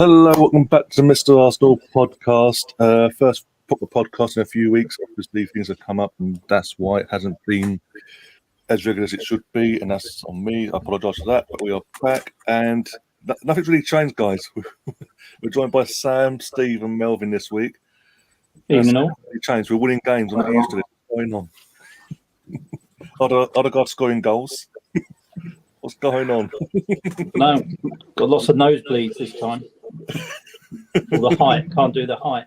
Hello, welcome back to Mr. Arsenal podcast. First proper podcast in a few weeks. Obviously, things have come up, and that's why it hasn't been as regular as it should be, and that's on me. I apologise for that, but we are back, and nothing's really changed, guys. We're joined by Sam, Steve, and Melvin this week. Even all, changed. We're winning games. I'm not used to this. What's going on? Other guys scoring goals. What's going on? No, got lots of nosebleeds this time. Or the height, can't do the height.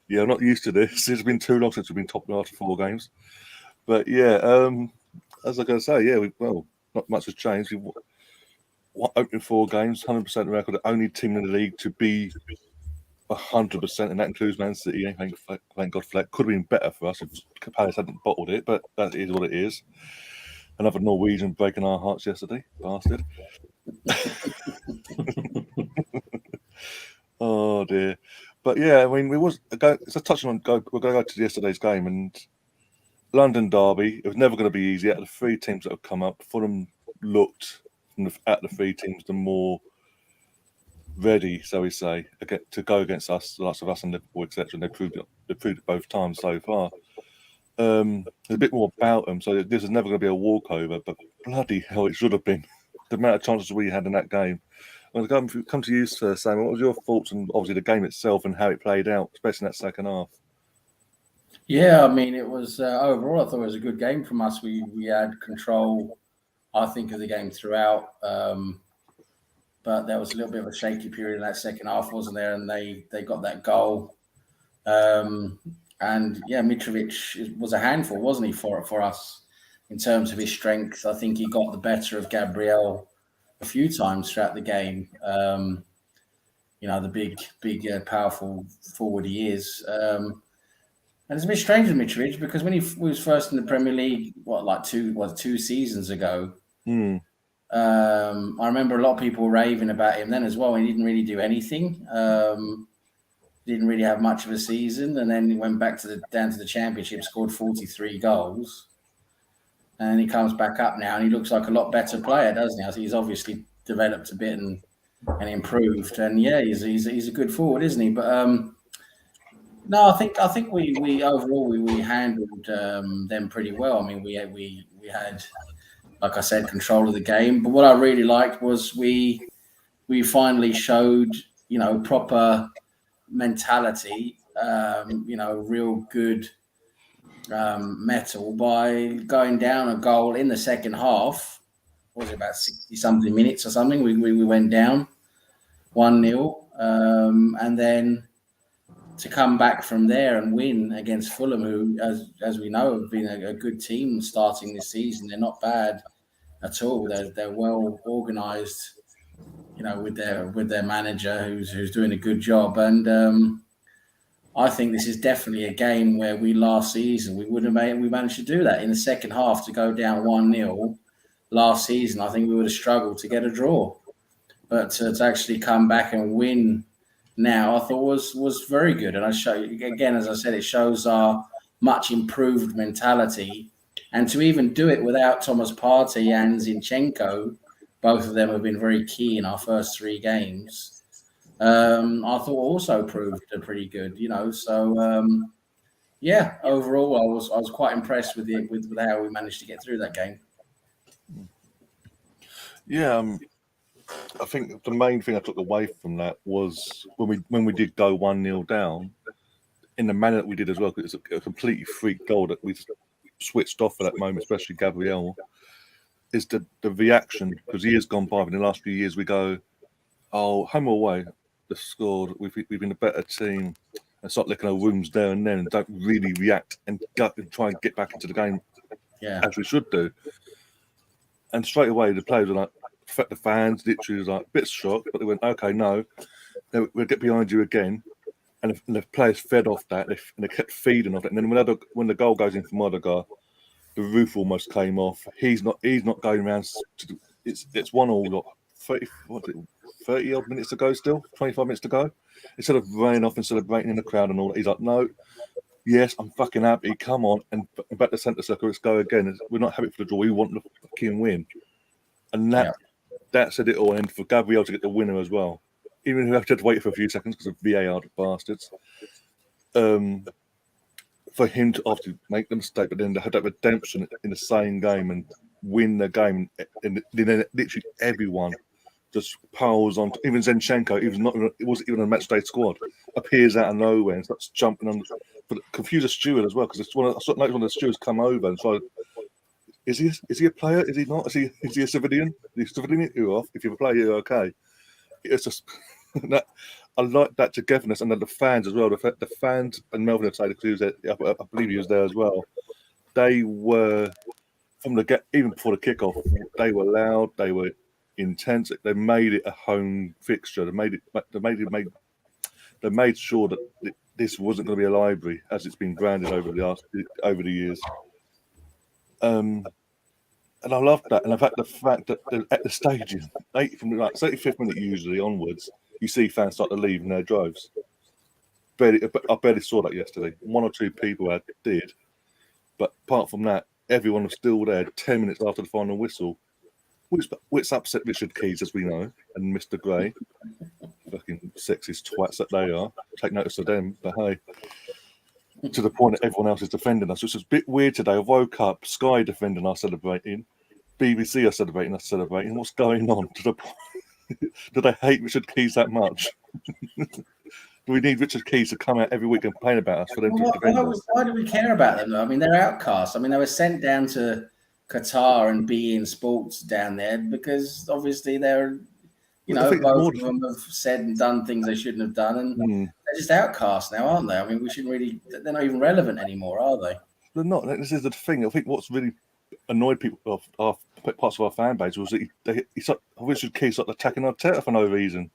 Yeah, I'm not used to this. It's been too long since we've been top after 4 games. But yeah, as I was going to say, yeah, not much has changed. We've opening 4 games, 100% record, the only team in the league to be 100%, and that includes Man City. Thank God for that. Could have been better for us if Palace hadn't bottled it, but that is what it is. Another Norwegian breaking our hearts yesterday, bastard. Oh dear. But yeah, I mean, it's touching on we're going to go to yesterday's game, and London derby. It was never going to be easy. Out of the 3 teams that have come up, Fulham looked at the 3 teams the more ready, so we say, to go against us, the likes of us and Liverpool, etc. And they proved it both times so far. There's a bit more about them, so this is never going to be a walkover. But bloody hell, it should have been. The amount of chances we had in that game. I'm going to come to you, Sir Sam. What was your thoughts on obviously the game itself and how it played out, especially in that second half? Yeah, I mean, it was overall. I thought it was a good game from us. We had control, I think, of the game throughout. But there was a little bit of a shaky period in that second half, wasn't there? And they got that goal. And yeah, Mitrovic was a handful, wasn't he, for us in terms of his strength? I think he got the better of Gabriel a few times throughout the game. The big, powerful forward he is. And it's a bit strange with Mitrovic because when he was first in the Premier League, 2 seasons ago, I remember a lot of people raving about him then as well. He didn't really do anything. Didn't really have much of a season, and then he went back down to the Championship, scored 43 goals. And he comes back up now, and he looks like a lot better player, doesn't he? I think he's obviously developed a bit and improved. And yeah, he's a good forward, isn't he? But no, I think we overall we handled them pretty well. I mean, we had, like I said, control of the game. But what I really liked was we finally showed proper mentality, real good. Metal by going down a goal in the second half. What was it, about 60-something minutes or something? We went down 1-0, and then to come back from there and win against Fulham, who, as we know, have been a good team starting this season. They're not bad at all. They're well organised, with their manager who's doing a good job. And I think this is definitely a game where last season we managed to do that in the second half, to go down 1-0 last season. I think we would have struggled to get a draw, but to actually come back and win now, I thought was very good. And again, as I said, it shows our much improved mentality, and to even do it without Thomas Partey and Zinchenko, both of them have been very key in our first 3 games. I thought also proved pretty good, So yeah, overall, I was quite impressed with how we managed to get through that game. Yeah, I think the main thing I took away from that was when we did go 1-0 down, in the manner that we did as well. It's a completely freak goal that we switched off at that moment, especially Gabriel. Is the reaction, because years gone by, in the last few years we go, oh, home or away, they've scored, we've been a better team, and start licking our wounds there and then, and don't really react and try and get back into the game as we should do. And straight away the players were like, the fans literally was like a bit shocked, but they went, okay, no, we'll get behind you again. And the players fed off that, and they kept feeding off it. And then when the goal goes in from Odegaard, the roof almost came off. He's not going around. It's 1-1. 30 odd minutes to go still, 25 minutes to go. Instead of running off and celebrating in the crowd and all that, he's like, no, yes, I'm fucking happy, come on, and back to centre circle, let's go again. We're not happy for the draw, we want the fucking win. And that that said it all. And for Gabriel to get the winner as well, even if we have to wait for a few seconds because of VAR bastards. For him to after make the mistake, but then to have that redemption in the same game and win the game, and then literally everyone just piles on. Even Zinchenko, it wasn't even a match day squad, appears out of nowhere and starts jumping on. But confuse a steward as well because it's one of the stewards come over and so. Is he a player? Is he not? Is he a civilian? Is he a civilian? You're off. If you're a player, you're okay. It's just that I like that togetherness, and then the fans as well. The fans and Melvin had said because I believe he was there as well. They were from the even before the kickoff. They were loud. They were intense. They made it a home fixture. They made sure that this wasn't going to be a library as it's been branded over the years. And I love that. And in fact, the fact that at the stadium, from like 35th minute usually onwards, you see fans start to leave in their droves. I barely saw that yesterday. One or two people did. But apart from that, everyone was still there 10 minutes after the final whistle. Which upset Richard Keys, as we know, and Mr. Gray. Fucking sexist twats that they are. Take notice of them. But hey. To the point that everyone else is defending us, which is a bit weird today. I woke up, Sky defending us celebrating, BBC are celebrating us celebrating. What's going on? To the point, do they hate Richard Keys that much? Do we need Richard Keys to come out every week and complain about us for them to defend us? Why do we care about them? I mean, they're outcasts. I mean, they were sent down to Qatar and be in sports down there because obviously they're, both of them have said and done things they shouldn't have done, and they're just outcasts now, aren't they? I mean, they're not even relevant anymore, are they? They're not. This is the thing. I think what's really annoyed people of our parts of our fan base was that Richard Keys like attacking Arteta for no reason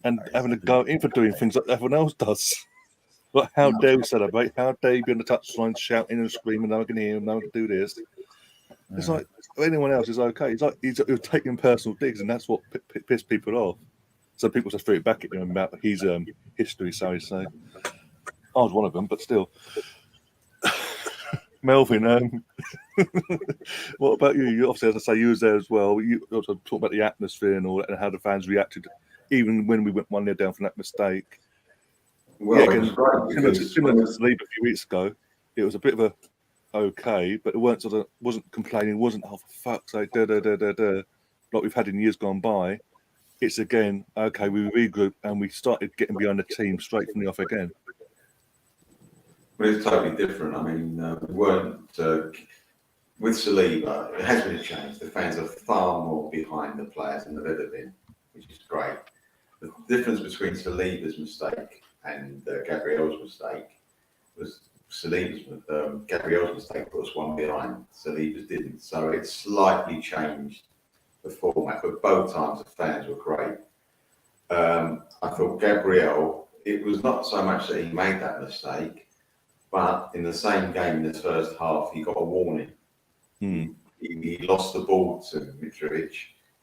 and having to go in for doing things like everyone else does. Like, how dare we celebrate? How dare you be on the touchline shouting and screaming? No one can hear him. No one can do this. It's like anyone else is okay. It's like he's taking personal digs, and that's what pissed people off. So people just threw it back at him about his history. So I was one of them, but still. Melvin, what about you? You obviously, as I say, you was there as well. You also talk about the atmosphere and all that, and how the fans reacted, even when we went 1-0 down from that mistake. Well, yeah, it was great. Similar to Sleep a few weeks ago, it was a bit of a okay, but it wasn't complaining, wasn't for fuck's sake, like we've had in years gone by. It's again okay. We regrouped and we started getting behind the team straight from the off again. Well, it's totally different. I mean, we weren't with Saliba. It has been a change. The fans are far more behind the players than they've ever been, which is great. The difference between Saliba's mistake and Gabriel's mistake was Gabriel's mistake put us one behind. Saliba's didn't. So it slightly changed the format, but both times the fans were great. I thought Gabriel, it was not so much that he made that mistake, but in the same game in the first half, he got a warning. He lost the ball to Mitrovic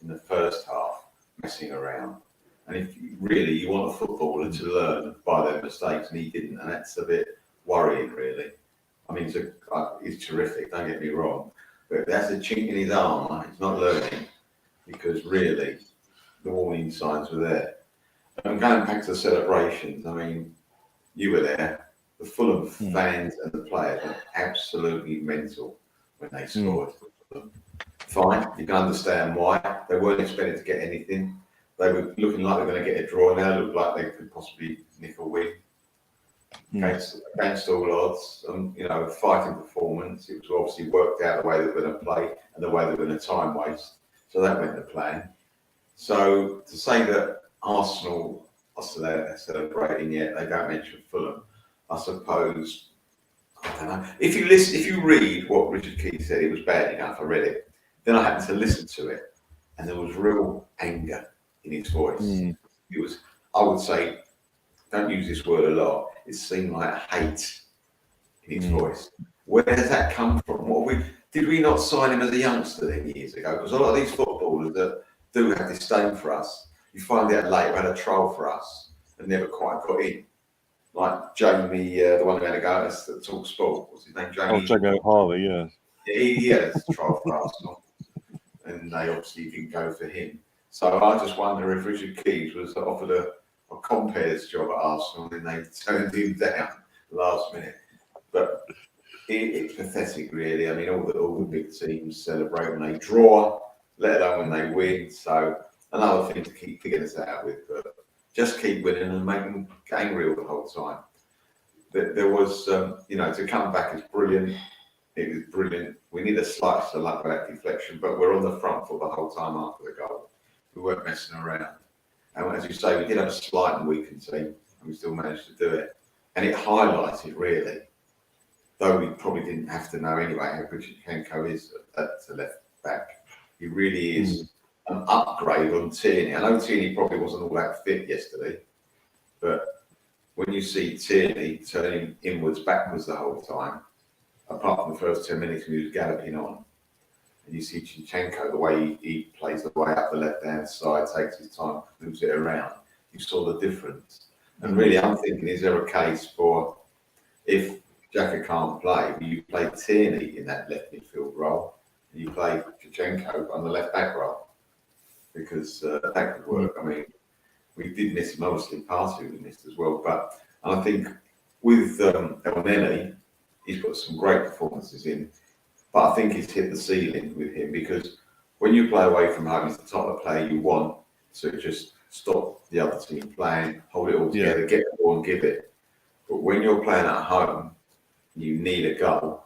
in the first half, messing around. And if you want a footballer to learn by their mistakes, and he didn't, and that's a bit worrying, really. I mean, he's terrific, don't get me wrong, but that's a chink in his armour. He's not learning because really the warning signs were there. And going back to the celebrations, I mean, you were there. The Fulham fans and the players were absolutely mental when they scored. Fine, you can understand why. They weren't expecting to get anything. They were looking like they were going to get a draw. Now they looked like they could possibly nick a win against all odds. Fighting performance. It was obviously worked out the way they were going to play and the way they were going to time waste. So that went to plan. So to say that Arsenal are celebrating yet, they don't mention Fulham. I suppose, I don't know. If you read what Richard Keys said, it was bad enough. I read it. Then I happened to listen to it, and there was real anger in his voice. It was, I would say, don't use this word a lot. It seemed like hate in his voice. Where does that come from? Did we not sign him as a youngster then years ago? Because a lot of these footballers that do have disdain for us, you find out later had a trial for us and never quite got in. Like Jamie, the one who had a go at us that talk sport. What's his name? Jamie O'Hara, yeah. He had a trial for Arsenal, and they obviously didn't go for him. So I just wonder if Richard Keys was offered a compares job at Arsenal and they turned him down last minute. But it's pathetic, really. I mean, all the big teams celebrate when they draw, let alone when they win. So another thing to keep figuring us out with, but just keep winning and make them angry all the whole time. There was, to come back is brilliant. It was brilliant. We need a slice of luck with that deflection, but we're on the front foot the whole time after the goal. We weren't messing around. And as you say, we did have a slight and weakened team, and we still managed to do it. And it highlighted, really, though we probably didn't have to know anyway, how good Zinchenko is at the left back. He really is an upgrade on Tierney. I know Tierney probably wasn't all that fit yesterday, but when you see Tierney turning inwards, backwards the whole time, apart from the first 10 minutes when he was galloping on, and you see Zinchenko, the way he plays the way up the left-hand side, takes his time, moves it around, you saw the difference. And really, I'm thinking, is there a case for, if Xhaka can't play, you play Tierney in that left midfield role, and you play Zinchenko on the left-back role? Because that could work. I mean, we did miss him, obviously, Partey we missed as well, but I think with El Neni, he's got some great performances in, but I think he's hit the ceiling with him, because when you play away from home, he's the type of player you want to just stop the other team playing, hold it all together, get the ball and give it. But when you're playing at home, you need a goal.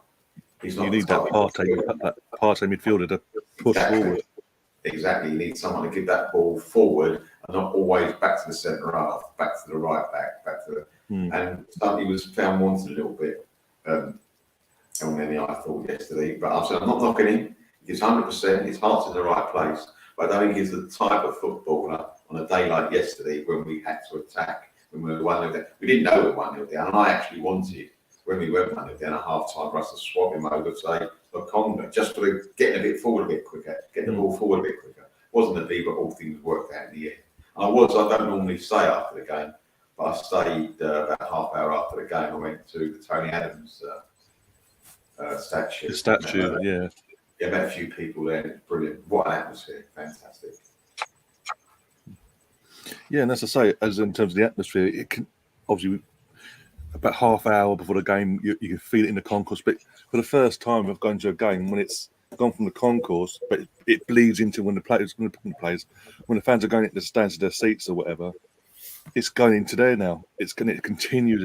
He's not. You need that Partey midfielder to push forward. Exactly. You need someone to give that ball forward and not always back to the centre half, back to the right back to the. And he was found wanting a little bit. El Neni, I thought yesterday, but I'm not knocking him. He's 100%. His heart's in the right place, but I don't think he's the type of footballer on a day like yesterday when we had to attack, when we were 1-0 down. We didn't know we were 1-0 down, and I actually wanted, when we went 1-0 down at half time, for us to swap him over to say Lokonga, just for getting a bit forward a bit quicker, getting the ball forward a bit quicker. Wasn't a be, but all things worked out in the end. I don't normally stay after the game, but I stayed about half hour after the game. I went to the Tony Adams statue. The statue, yeah, met a few people there. It's brilliant. What an atmosphere! Fantastic. Yeah, and as I say, as in terms of the atmosphere, it can obviously about half hour before the game, you can feel it in the concourse. But for the first time, I've gone to a game when it's gone from the concourse, but it bleeds into when the fans are going into the stands to their seats or whatever. It's going into there now. It continues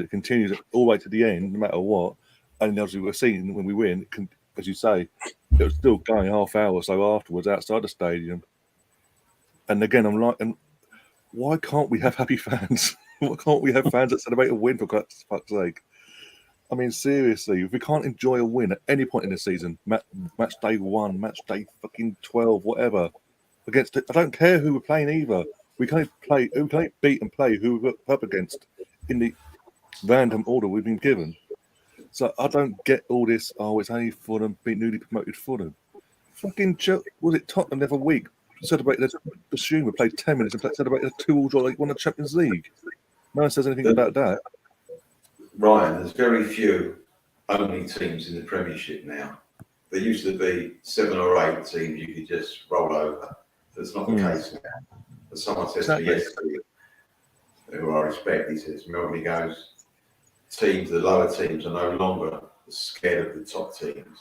all the way to the end, no matter what. And as we were seeing when we win, as you say, it was still going half hour or so afterwards outside the stadium. And again, I'm like, and why can't we have happy fans? Why can't we have fans that celebrate a win, for fuck's sake? I mean, seriously, if we can't enjoy a win at any point in the season, match day 1, match day fucking 12, whatever, I don't care who we're playing either. We can't beat and play who we're up against in the random order we've been given. So I don't get all this, it's only Fulham, beat newly promoted Fulham. Fucking, was it Tottenham the other week? Celebrated, assume we played 10 minutes and celebrated a 2-all draw like won the Champions League. No one says anything about that. Ryan, there's very few only teams in the Premiership now. There used to be 7 or 8 teams you could just roll over. That's not the case now. As someone said to me yesterday, who I respect, he says, Melbourne goes, the lower teams are no longer as scared of the top teams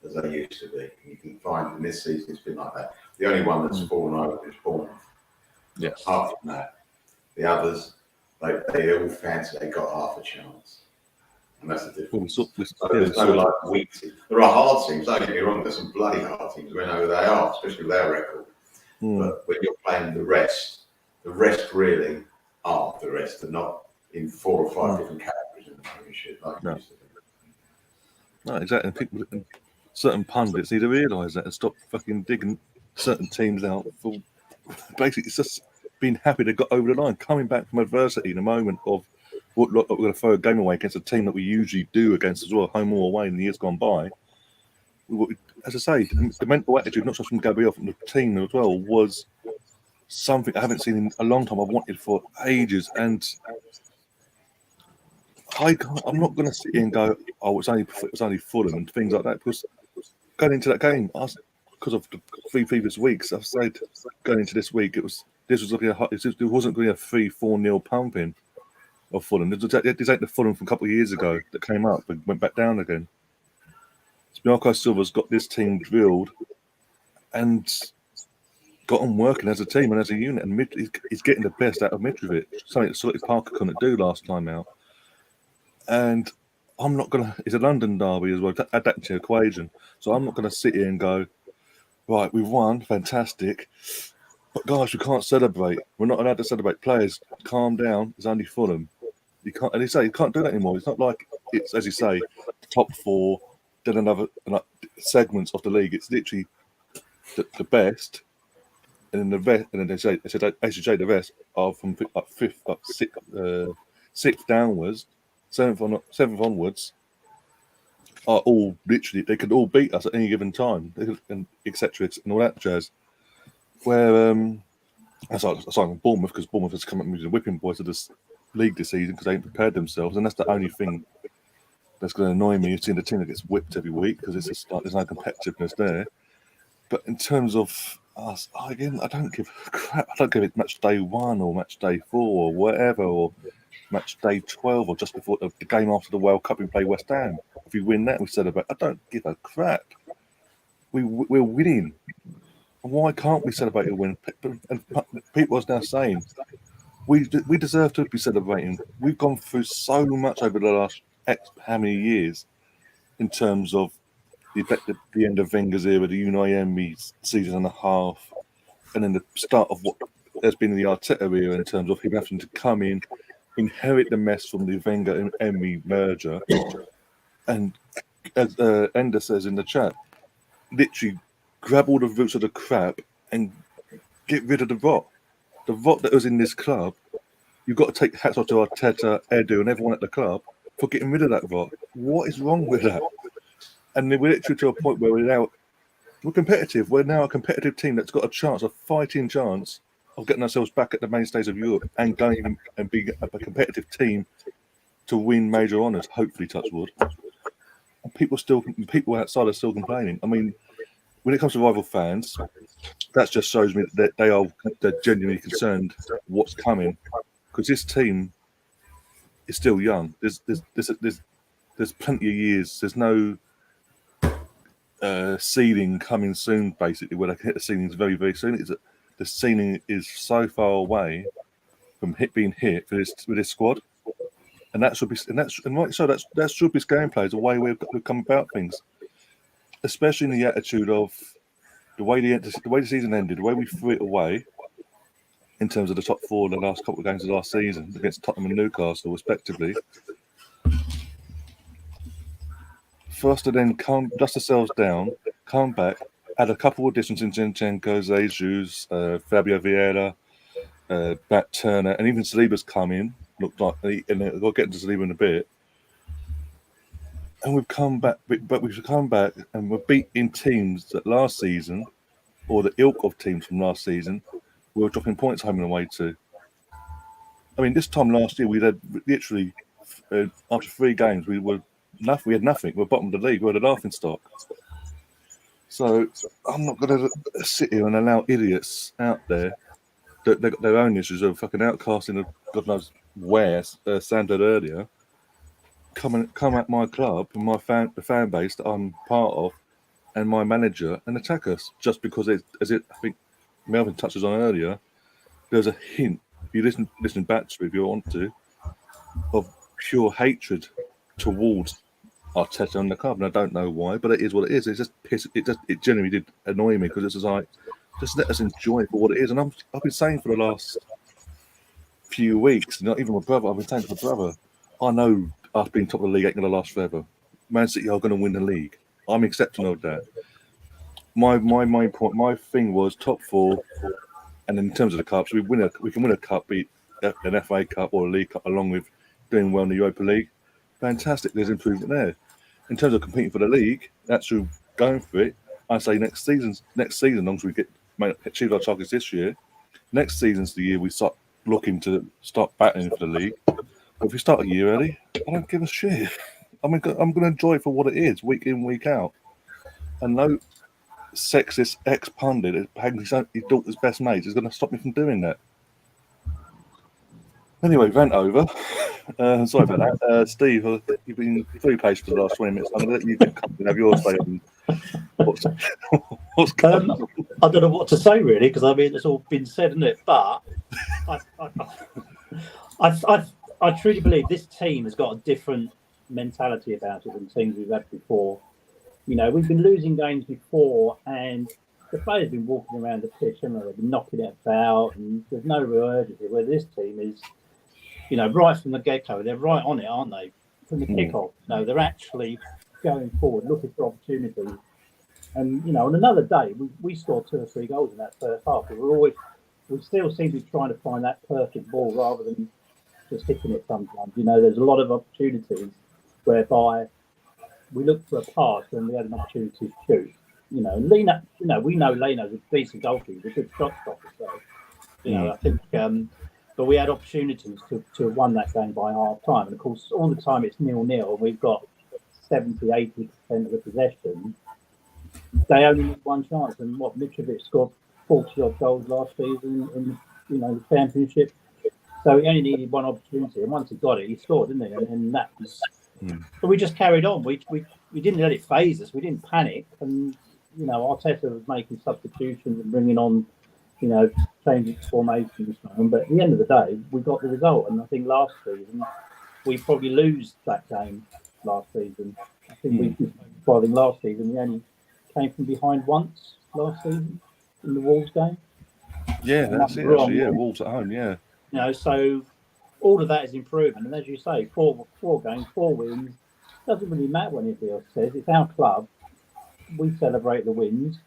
as they used to be. And you can find in this season it's been like that. The only one that's fallen over is Bournemouth. Yes. Apart from that, the others, they all fancy they got half a chance. And that's the difference. There's no like weak teams. There are hard teams, don't get me wrong, there's some bloody hard teams. We know who they are, especially with their record. But when you're playing the rest really are the rest, and not in 4 or 5 different categories in the Premiership like it used to be. No, exactly. And certain pundits need to realise that and stop fucking digging certain teams out for basically it's just being happy they got over the line, coming back from adversity in a moment of we're going to throw a game away against a team that we usually do against as well, home or away in the years gone by. As I say, the mental attitude, not just from Gabriel, from the team as well, was something I haven't seen in a long time. I've wanted for ages, and I'm not going to sit here and go, it's only Fulham and things like that, because going into that game, I because of the 3 previous weeks, I've said going into this week, it wasn't going to be a 3-4-0 pumping of Fulham. This ain't the Fulham from a couple of years ago that came up and went back down again. Marco Silva's got this team drilled and got them working as a team and as a unit, and he's getting the best out of Mitrovic, something that Scotty Parker couldn't do last time out. And I'm not going to, it's a London derby as well, add that to the equation. So I'm not going to sit here and go, right, we've won, fantastic. But guys, we can't celebrate. We're not allowed to celebrate. Players, calm down. It's only Fulham. You can't, and you can't do that anymore. It's not like it's, as you say, the top 4, then another segments of the league. It's literally the best, and then the rest, and then they say the rest are from sixth downwards, seventh onwards, are all literally, they could all beat us at any given time, and etc. and all that jazz. Where I started Bournemouth, because Bournemouth has come up with the whipping boys of this league this season because they ain't prepared themselves, and that's the only thing that's going to annoy me. You've seen the team that gets whipped every week because it's just like there's no competitiveness there. But in terms of us, again, I don't give a crap. I don't give it match day 1 or match day 4 or whatever, or match day 12 or just before the game after the World Cup we play West Ham. If we win that, we celebrate. I don't give a crap. We're winning. Why can't we celebrate a win? And people are now saying we deserve to be celebrating. We've gone through so much over the last how many years in terms of the end of Wenger's era, the Unai Emery season and a half, and then the start of what has been the Arteta era in terms of him having to come in, inherit the mess from the Wenger and Emery merger, and as Ender says in the chat, literally grab all the roots of the crap and get rid of the rot. The rot that was in this club, you've got to take hats off to Arteta, Edu, and everyone at the club for getting rid of that rot. What is wrong with that? And then we're literally to a point where we're competitive. We're now a competitive team that's got a fighting chance of getting ourselves back at the mainstays of Europe and going and being a competitive team to win major honours, hopefully, touch wood. And people outside are still complaining. I mean, when it comes to rival fans, that just shows me that they're genuinely concerned what's coming, because this team is still young. There's plenty of years. There's no ceiling coming soon. Basically, where they can hit the ceilings very, very soon. The ceiling is so far away from being hit with this squad, and that should be that should be gameplay. The way we've come about things, especially in the attitude of the way the season ended, the way we threw it away in terms of the top 4 in the last couple of games of last season against Tottenham and Newcastle, respectively. For us to then dust ourselves down, come back, add a couple of additions in Zinchenko, Jesus, Fabio Vieira, Matt Turner, and even Saliba's come in. Looked like, and we'll get into Saliba in a bit. And we've come back, but we've come back and we're beating teams that last season, or the ilk of teams from last season, we were dropping points home and away to. I mean, this time last year, we had literally, after 3 games, we had nothing. We were bottom of the league. We were the laughing stock. So I'm not going to sit here and allow idiots out there that they've got their own issues of fucking outcasting of God knows where, Sam did earlier, come at my club and the fan base that I'm part of and my manager and attack us just because I think Melvin touches on earlier, there's a hint, if you listen back to it if you want to, of pure hatred towards Arteta and the club, and I don't know why, but it is what it is. It genuinely did annoy me because it's just like, just let us enjoy it for what it is. And I've been saying for the last few weeks, not even my brother, I've been saying to my brother, I know us being top of the league ain't going to last forever. Man City are going to win the league. I'm accepting of that. My main point, my thing was top 4, and in terms of the cups, we can win a cup, be it an FA Cup or a League Cup, along with doing well in the Europa League. Fantastic, there's improvement there. In terms of competing for the league, actually going for it, I say next season, as long as we achieve our targets this year, next season's the year we start looking to start battling for the league. But if we start a year early, I don't give a shit. I'm going to enjoy it for what it is, week in, week out. And no, sexist ex-pundit having his daughter's best mate is going to stop me from doing that. Anyway, rant over. Sorry about that. Steve, you've been very patient for the last 20 minutes. I'm going to let you get comfortable and have your say on what's going on. I don't know what to say, really, because, I mean, it's all been said, isn't it? But I truly believe this team has got a different mentality about it than teams we've had before. You know, we've been losing games before, and the players have been walking around the pitch, and they've been knocking it about, and there's no real urgency. Where this team is, you know, right from the get-go, they're right on it, aren't they? From the kick-off, no, they're actually going forward, looking for opportunities. And, you know, on another day, we scored 2 or 3 goals in that first half. We still seem to be trying to find that perfect ball rather than just hitting it sometimes. You know, there's a lot of opportunities whereby we looked for a pass when we had an opportunity to shoot. You know, Lena, you know, we know Leno's a decent goalkeeper, a good shot stopper. So, you know, I think, but we had opportunities to have won that game by half time. And of course, all the time it's 0-0, and we've got 70-80% of the possession. They only need one chance, and Mitrovic scored 40-odd goals last season in, you know, the Championship. So he only needed one opportunity, and once he got it, he scored, didn't he? And that was. But we just carried on. We didn't let it phase us. We didn't panic, and you know, Arteta was making substitutions and bringing on, you know, changing formations. But at the end of the day, we got the result. And I think last season we probably lose that game. Last season, I think last season we only came from behind once last season in the Wolves game. Yeah, that's it. Actually, yeah, Wolves at home. Yeah. You know, so all of that is improvement. And as you say, four games, 4 wins. Doesn't really matter what anybody else says. It's our club. We celebrate the wins.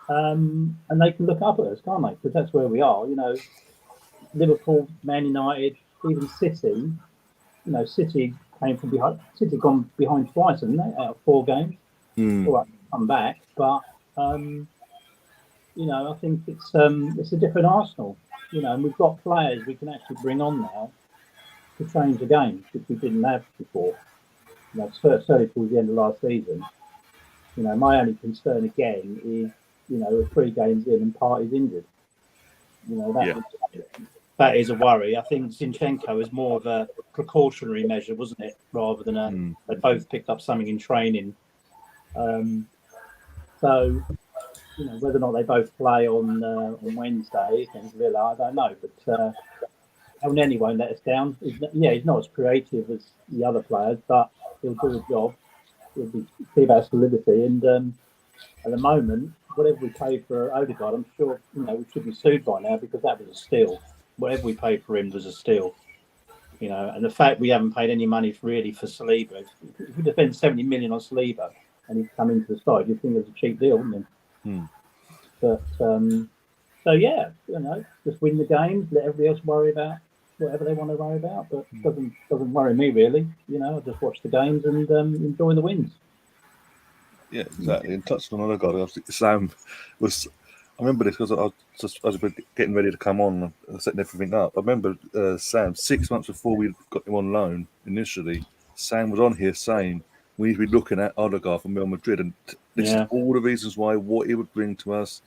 And they can look up at us, can't they? Because that's where we are. You know, Liverpool, Man United, even City. You know, City came from behind. City gone behind twice, haven't they, out of 4 games? All right, come back. But, you know, I think it's a different Arsenal. You know, and we've got players we can actually bring on now to change the game, which we didn't have before. You know, certainly towards the end of last season. You know, my only concern again is, you know, we're 3 games in and Partey's injured. You know, that is a worry. I think Zinchenko is more of a precautionary measure, wasn't it, rather than they both picked up something in training. So, you know, whether or not they both play on Wednesday against Villa, I don't know. But Elneny won't let us down. He's not as creative as the other players, but he'll do the job. He'll be about solidity. And at the moment, whatever we paid for Odegaard, I'm sure, you know, we should be sued by now because that was a steal. Whatever we paid for him was a steal. You know, and the fact we haven't paid any money really for Saliba, if we'd spent 70 million on Saliba and he'd come into the side, you'd think it was a cheap deal, wouldn't you? But so yeah, you know, just win the games, let everybody else worry about whatever they want to worry about. But it doesn't worry me really. You know, I just watch the games and enjoy the wins. Yeah, exactly. And touched on Odegaard, Sam was. I remember this because I was getting ready to come on and setting everything up. I remember Sam 6 months before we got him on loan initially. Sam was on here saying we need to be looking at Odegaard from Real Madrid, and this is all the reasons why, what he would bring to us.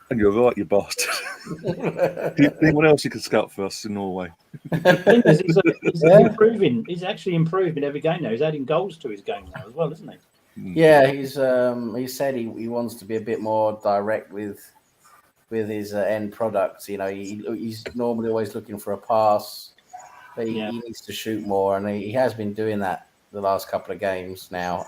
And you're right, you bastard. Do you think what else he could scout for us in Norway? He's improving. He's actually improving every game now. He's adding goals to his game now as well, isn't he? Yeah, he said he wants to be a bit more direct with his end products. You know, he's normally always looking for a pass, but he needs to shoot more, and he has been doing that the last couple of games now.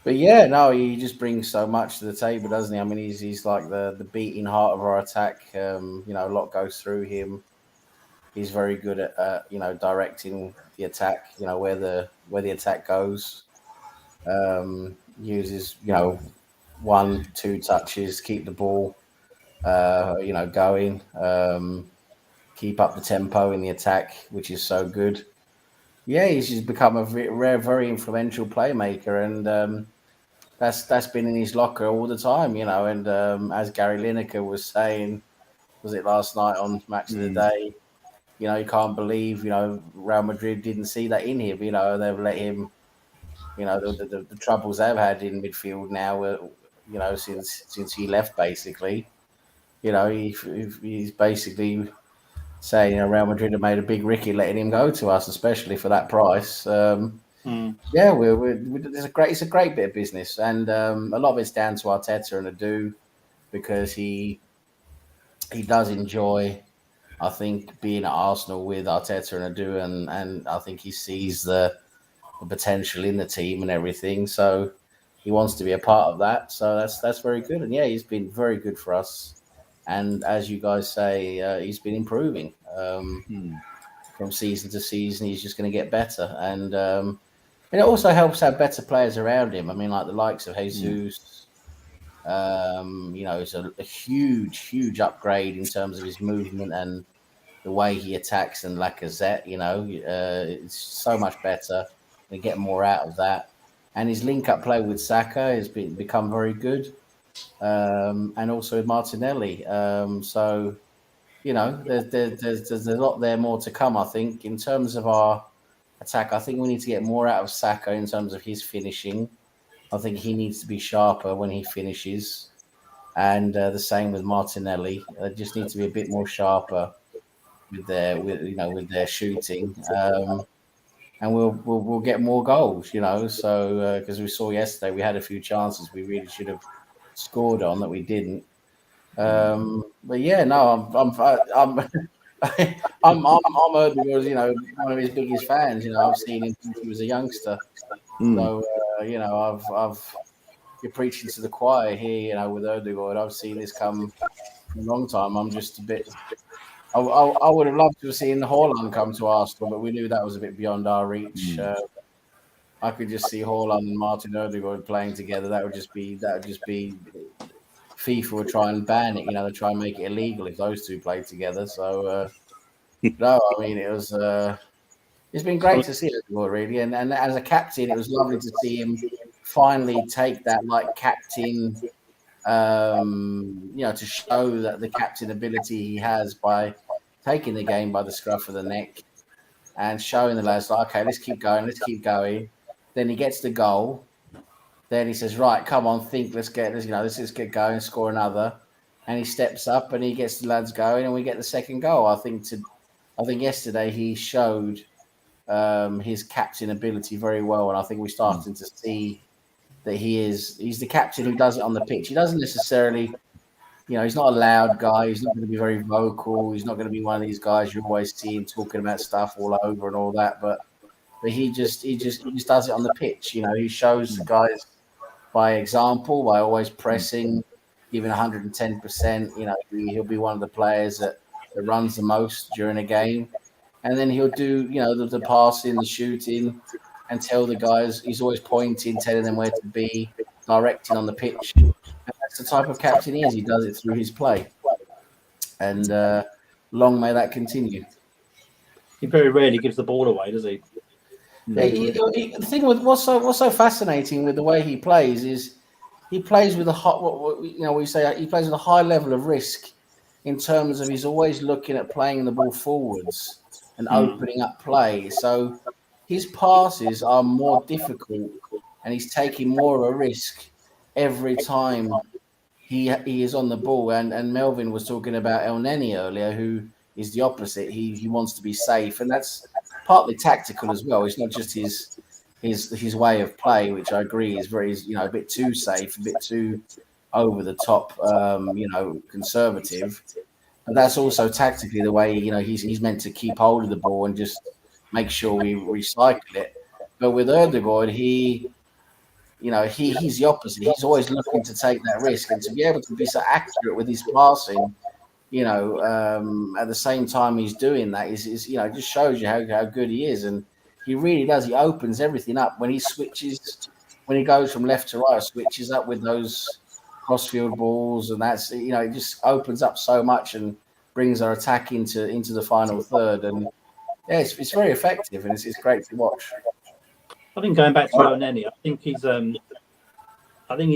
But yeah, no, he just brings so much to the table, doesn't he? I mean, he's like the beating heart of our attack. You know, a lot goes through him. He's very good at you know, directing the attack. You know, where the attack goes. Uses, you know, 1-2 touches, keep the ball, you know, going, keep up the tempo in the attack, which is so good. Yeah, he's just become a very influential playmaker, and that's been in his locker all the time, you know. And as Gary Lineker was saying, was it last night on Match of the Day? You know, you can't believe, you know, Real Madrid didn't see that in him. You know, they've let him the troubles they've had in midfield now, since he left, basically. He's basically saying Real Madrid have made a big ricky letting him go to us, especially for that price. Yeah, it's a great bit of business, and a lot of it's down to Arteta and Adu, because he does enjoy, I think, being at Arsenal with Arteta and Adu, and I think he sees the potential in the team and everything. So he wants to be a part of that. So that's very good. And yeah, he's been very good for us. And as you guys say, he's been improving from season to season. He's just going to get better, and it also helps have better players around him. I mean, like the likes of Jesus. It's a huge upgrade in terms of his movement and the way he attacks, and Lacazette, it's so much better. They get more out of that, and his link-up play with Saka has become very good, and also with Martinelli. So there's a lot there more to come. I think in terms of our attack, I think we need to get more out of Saka in terms of his finishing. I think he needs to be sharper when he finishes, and the same with Martinelli. They just need to be a bit more sharper with their shooting, and we'll get more goals. So because we saw yesterday, we had a few chances we really should have scored on that we didn't. But yeah, no, I'm Erdogan's, one of his biggest fans. I've seen him since he was a youngster. So you're preaching to the choir here. With Erdogan, I've seen this come for a long time. I'm just a bit. I would have loved to have seen Haaland come to Arsenal, but we knew that was a bit beyond our reach. I could just see Haaland and Martin Odegaard playing together. That would just be FIFA would try and ban it. They try and make it illegal if those two played together. So no, I mean it's been great to see Odegaard, really, and as a captain, it was lovely to see him finally take that captain. To show that the captain ability he has by taking the game by the scruff of the neck and showing the lads, okay, let's keep going. Then he gets the goal. Then he says, right, come on, let's get going, score another. And he steps up and he gets the lads going, and we get the second goal. I think yesterday he showed his captain ability very well, and I think we're starting to see that he's the captain who does it on the pitch. He doesn't necessarily, he's not a loud guy. He's not going to be very vocal. He's not going to be one of these guys you always see him talking about stuff all over and all that. But he just does it on the pitch. He shows the guys by example, by always pressing, giving 110%. He'll be one of the players that runs the most during a game, and then he'll do the passing, the shooting, and tell the guys. He's always pointing, telling them where to be, directing on the pitch. And that's the type of captain he is. He does it through his play, and long may that continue. He very rarely gives the ball away, does he? The thing with what's so fascinating with the way he plays is he plays with he plays with a high level of risk in terms of he's always looking at playing the ball forwards and opening up play. So his passes are more difficult, and he's taking more of a risk every time he is on the ball. And Melvin was talking about El Neni earlier, who is the opposite. He wants to be safe, and that's partly tactical as well. It's not just his way of play, which I agree is very a bit too safe, a bit too over the top, conservative. But that's also tactically the way he's meant to keep hold of the ball and just make sure we recycle it. But with Erdogan, he's the opposite. He's always looking to take that risk, and to be able to be so accurate with his passing, at the same time he's doing that is just shows you how good he is. And he really does. He opens everything up when he switches, when he goes from left to right, switches up with those crossfield balls, and that's it just opens up so much and brings our attack into the final third. And yeah, it's very effective, and it's great to watch. I think going back to Oneni, I think he's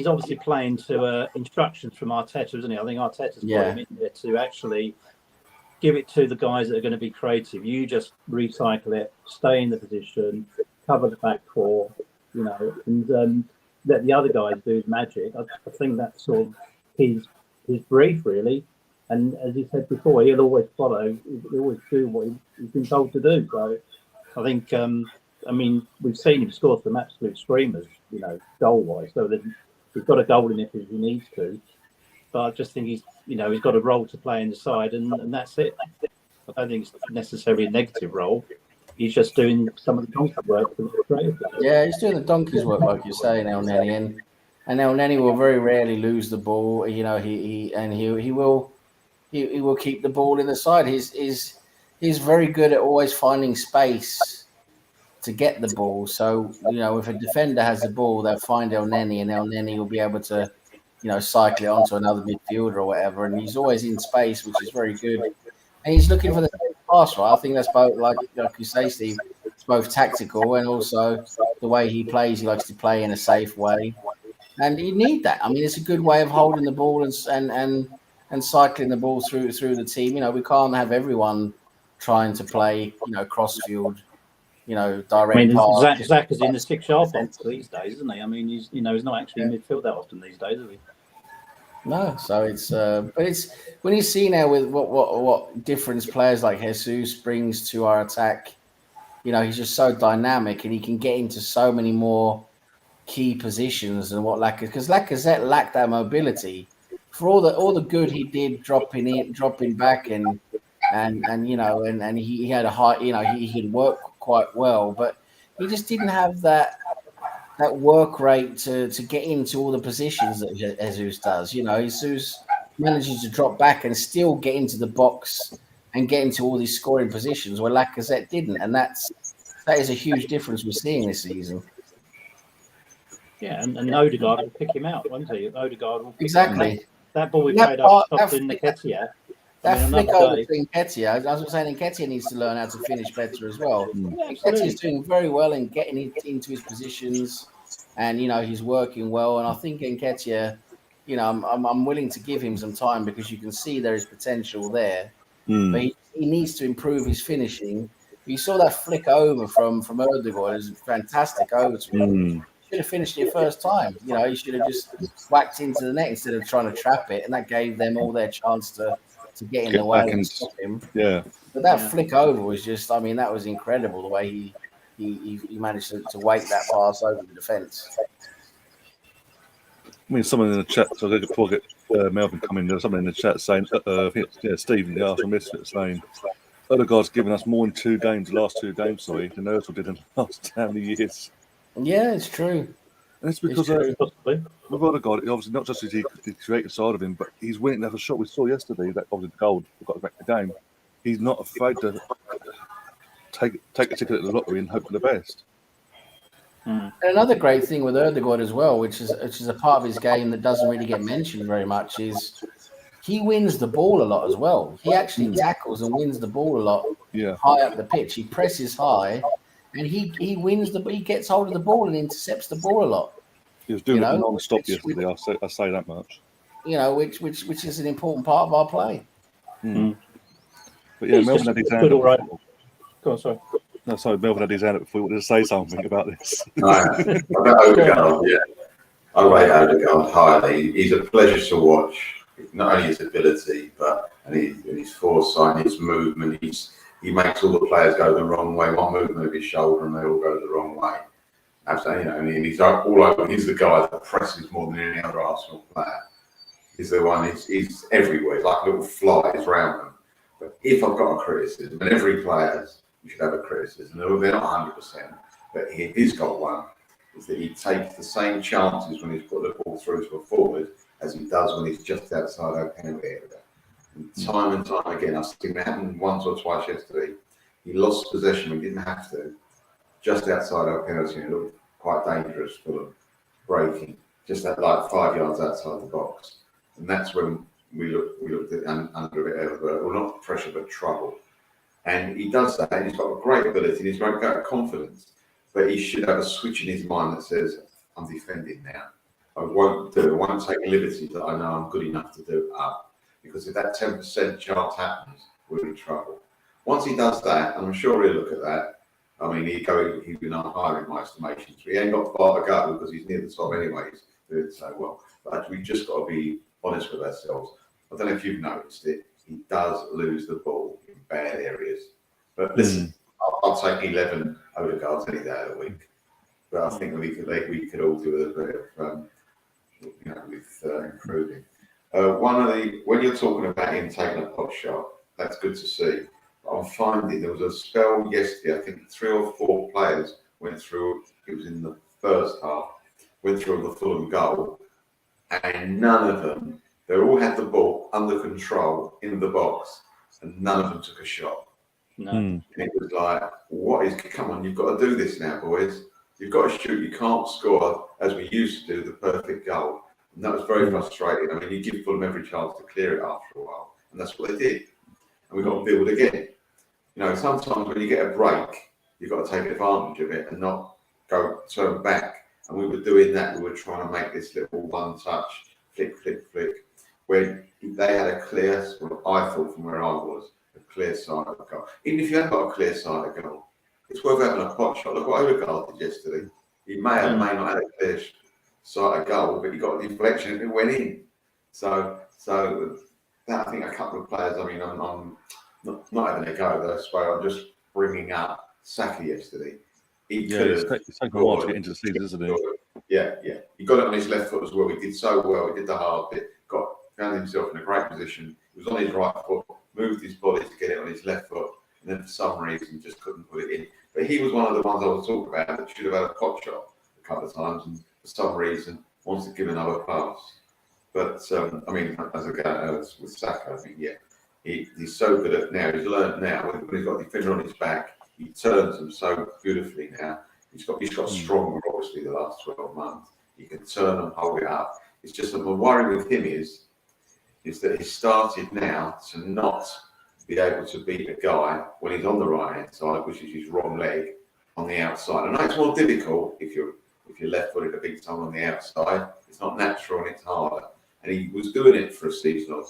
obviously playing to instructions from Arteta, isn't he? I think Arteta's put him in there to actually give it to the guys that are going to be creative. You just recycle it, stay in the position, cover the back four, and let the other guys do his magic. I think that's sort of his brief, really. And as he said before, he'll always follow. He'll always do what he's been told to do. So I think, we've seen him score some absolute screamers, goal-wise. So he's got a goal in it if he needs to. But I just think he's got a role to play in the side, and that's it. I don't think it's necessarily a negative role. He's just doing some of the donkey work for the Australia players. Yeah, he's doing the donkey's work, like you say, El Neni, and El Neni will very rarely lose the ball. He will keep the ball in the side. He's very good at always finding space to get the ball. So if a defender has the ball, they'll find El Neni, and El Neni will be able to cycle it onto another midfielder or whatever. And he's always in space, which is very good. And he's looking for the pass, right? I think that's both, like you say, Steve, it's both tactical and also the way he plays. He likes to play in a safe way. And you need that. I mean, it's a good way of holding the ball and cycling the ball through the team. We can't have everyone trying to play, cross-field, direct pass. Zach is in the 6-yard box these days, isn't he? I mean, he's not actually in midfield that often these days, is he? No, so but it's when you see now with what difference players like Jesus brings to our attack, he's just so dynamic and he can get into so many more key positions than what Lacazette lacked that mobility. For all the good he did dropping back and he had a high, he could work quite well, but he just didn't have that work rate to get into all the positions that Jesus does. Jesus manages to drop back and still get into the box and get into all these scoring positions where Lacazette didn't, and that is a huge difference we're seeing this season. Yeah, and Odegaard will pick him out, won't he? Odegaard will pick exactly him out. That ball we played up top in Nketiah. That flick over to Nketiah, I was saying Nketiah needs to learn how to finish better as well. Yeah, Nketiah is doing very well in getting into his positions, and he's working well. And I think Nketiah, I'm willing to give him some time because you can see there is potential there. But he needs to improve his finishing. You saw that flick over from Odegaard; it was fantastic over to him. Should have finished it first time. He should have just whacked into the net instead of trying to trap it, and that gave them all their chance to get in the way and stop him. Yeah. But that flick over was just, that was incredible the way he managed to wake that pass over the defence. I mean, someone in the chat, so before I get Melvin coming, there was someone in the chat saying, I think Stephen, the Arsenal Misfit, saying, Odegaard's given us more in the last 2 games, than Ozil did in the last how many years. Yeah, it's true. And it's because with Odegaard, obviously not just is he the creative side of him, but he's willing to have a shot. We saw yesterday that obviously the goal got to back the game. He's not afraid to take a ticket at the lottery and hope for the best. And another great thing with Odegaard as well, which is a part of his game that doesn't really get mentioned very much, is he wins the ball a lot as well. He actually tackles and wins the ball a lot high up the pitch. He presses high. And he wins he gets hold of the ball and intercepts the ball a lot. He was doing it non-stop yesterday. I say that much. Which is an important part of our play. But yeah, Melvin had his hand up. Right. Go on, sorry. No, sorry, Melvin had his hand up before he wanted to say something about this. About Odegaard, I rate Odegaard highly. He's a pleasure to watch. Not only his ability, but his foresight, his movement. He makes all the players go the wrong way. One movement of his shoulder, and they all go the wrong way. Absolutely, and he's all over. He's the guy that presses more than any other Arsenal player. He's the one. He's everywhere. He's like little flies around them. But if I've got a criticism, and every player, you should have a criticism. They're not 100%, but he's got one. Is that he takes the same chances when he's put the ball through to a forward as he does when he's just outside our penalty area. Time and time again, I think it happened once or twice yesterday. He lost possession when he didn't have to, just outside our penalty. It looked quite dangerous for breaking, just at like 5 yards outside the box. And that's when we looked at under a bit of, well, not pressure, but trouble. And he does that, and he's got a great ability, and he's got great confidence. But he should have a switch in his mind that says, I'm defending now. I won't take liberties that I know I'm good enough to do up. Because if that 10% chance happens, we're in trouble. Once he does that, and I'm sure he'll look at that, I mean, he'd been higher in my estimation. So he ain't got far to go because he's near the top anyways. He's doing so well. But we just got to be honest with ourselves. I don't know if you've noticed it. He does lose the ball in bad areas. But listen, I'll take 11 Odegaards any day of the week. But I think we could all do a bit of, with improving. When you're talking about him taking a pot shot, that's good to see. But I'm finding there was a spell yesterday. I think 3 or 4 players went through. It was in the first half. Went through the Fulham goal, and none of them. They all had the ball under control in the box, and none of them took a shot. No. And it was like, come on, you've got to do this now, boys. You've got to shoot. You can't score as we used to do the perfect goal. And that was very frustrating. I mean, you give Fulham every chance to clear it after a while, and that's what they did. And we've got to build again. Sometimes when you get a break, you've got to take advantage of it and not turn back. And we were doing that. We were trying to make this little one-touch, flick, flick, flick, where they had a clear, I thought from where I was, a clear side of the goal. Even if you haven't got a clear side of the goal, it's worth having a pot shot. Look what Odegaard did yesterday. He may not have a clear side of goal, but he got a deflection and it went in. So that, I think a couple of players, I mean, I'm not having a go though, so I'm just bringing up Saka yesterday. It's taken a while to get into the season, isn't it? Yeah. He got it on his left foot as well. He did so well. He did the hard bit. Found himself in a great position. He was on his right foot, moved his body to get it on his left foot, and then for some reason just couldn't put it in. But he was one of the ones I was talking about that should have had a pot shot a couple of times, and for some reason wants to give another pass. But I mean, as a guy with Saka, I think he's so good at now. He's learned now when he's got a defender on his back. He turns them so beautifully now. He's got stronger, obviously, the last 12 months. He can turn them, hold it up. It's just that my worry with him is that he started now to not be able to beat a guy when he's on the right hand side, which is his wrong leg, on the outside. I know it's more difficult if you're left-footed to beat someone on the outside. It's not natural and it's harder. And he was doing it for a season or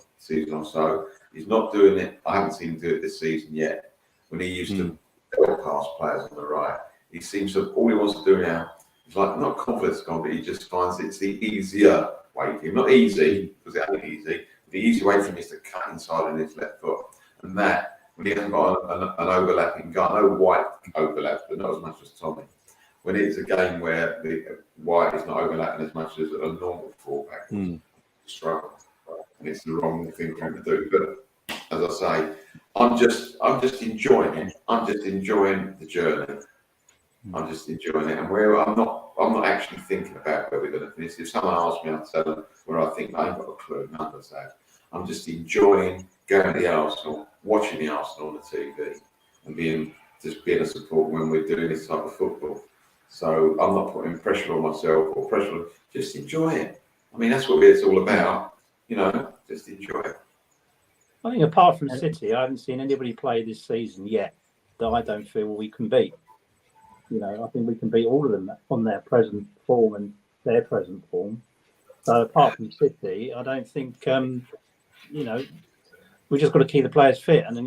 so. He's not doing it. I haven't seen him do it this season yet. When he used to go past players on the right, he seems to all he wants to do now is not confidence gone, but he just finds it's the easier way for him. Not easy because it ain't easy. The easy way for him is to cut inside on his left foot, and that when he hasn't got an overlapping guy, no White overlaps, but not as much as Tommy. When it's a game where the White is not overlapping as much as a normal fullback, struggle, and it's the wrong thing for him to do. But as I say, I'm just enjoying it. I'm just enjoying the journey. I'm just enjoying it, and I'm not actually thinking about where we're going to finish. If someone asks me, I'll tell them where I think. I ain't got a clue. None of us have. I'm just enjoying going to the Arsenal, watching the Arsenal on the TV, and being a support when we're doing this type of football. So I'm not putting pressure on myself or pressure. Just enjoy it. I mean, that's what it's all about. Just enjoy it. I think apart from City, I haven't seen anybody play this season yet that I don't feel we can beat. I think we can beat all of them on their present form and their present form. So apart from City, I don't think, we just got to keep the players fit. And then,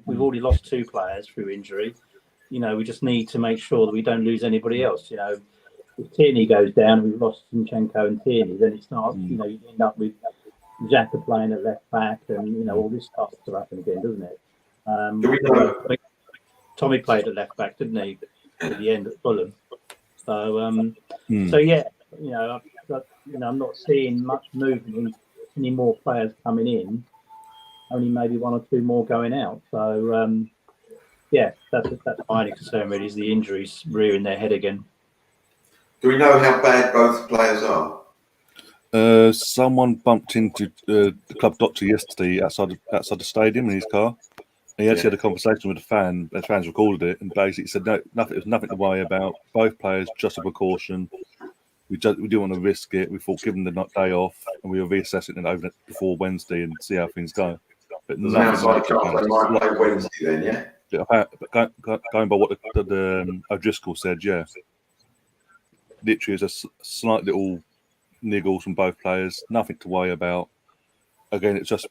we've already lost 2 players through injury. We just need to make sure that we don't lose anybody else. If Tierney goes down, we've lost Zinchenko and Tierney, then it's not, you end up with Xhaka playing at left back and, all this starts to happen again, doesn't it? Tommy played at left back, didn't he? At the end at Fulham. So yeah, I'm not seeing much movement, any more players coming in, only maybe 1 or 2 more going out. So that's my only concern really, is the injuries rearing their head again. Do we know how bad both players are? Someone bumped into the club doctor yesterday outside the stadium in his car. He actually had a conversation with a fan. The fans recorded it and basically said, "No, nothing. There's nothing to worry about. Both players, just a precaution. We didn't want to risk it. We thought, give them the day off, and we were reassessing it before Wednesday and see how things go." But there's an outside chance they might play Wednesday then, yeah. But going by what the O'Driscoll said, yeah, literally, there's a slight little niggles from both players. Nothing to worry about. Again, it's just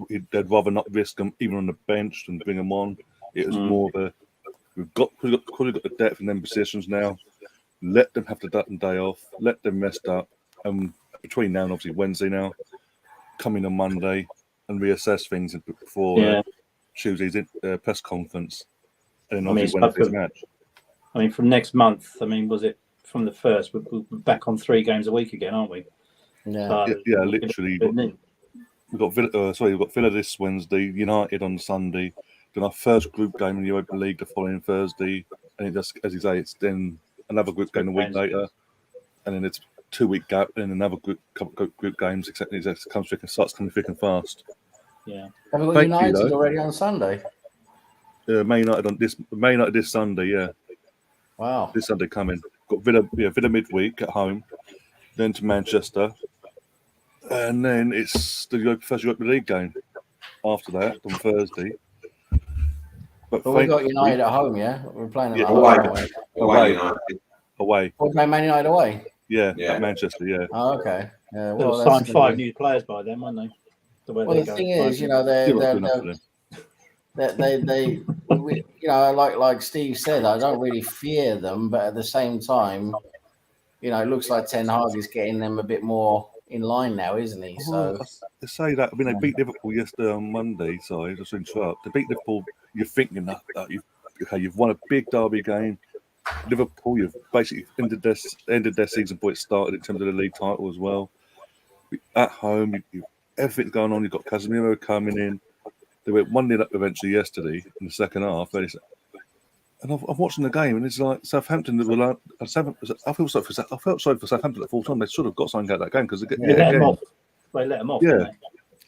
they'd rather not risk them even on the bench than bring them on. It was more of We've got the depth in them positions now. Let them have the day off. Let them rest up. And between now and obviously Wednesday now, come in on Monday and reassess things before Tuesday's press conference. And then obviously Wednesday's match. I mean, from next month, was it from the 1st? We're back on 3 games a week again, aren't we? Yeah, literally. We've got Villa this Wednesday, United on Sunday, then our first group game in the Europa League the following Thursday, and just as you say, it's then another group game a week later, and then it's 2-week gap, and another couple group games. Except it starts coming thick and fast. Yeah, have we got United already on Sunday? Man United this Sunday, yeah. Wow, this Sunday coming. Got Villa midweek at home, then to Manchester. And then it's the first Europa League game after that on Thursday. But we got United at home, yeah? We're playing at away. Away. We're playing Man United away? Yeah, at Manchester, yeah. Oh, okay. Yeah, well, they'll sign 5 new players by then, won't they? The thing is, like Steve said, I don't really fear them, but at the same time, it looks like Ten Hag is getting them a bit more in line now, isn't he? So they say that. They beat Liverpool yesterday on Monday. Sorry, just to interrupt. They beat Liverpool. You're thinking that you've won a big derby game. Liverpool, you've basically ended their season before it started in terms of the league title as well. At home, everything's going on. You've got Casemiro coming in. They went 1-0 up eventually yesterday in the second half. And I'm watching the game, and it's like Southampton. I felt sorry for Southampton at full time. They should have got something out of that game because they let them off. They let them off. Yeah,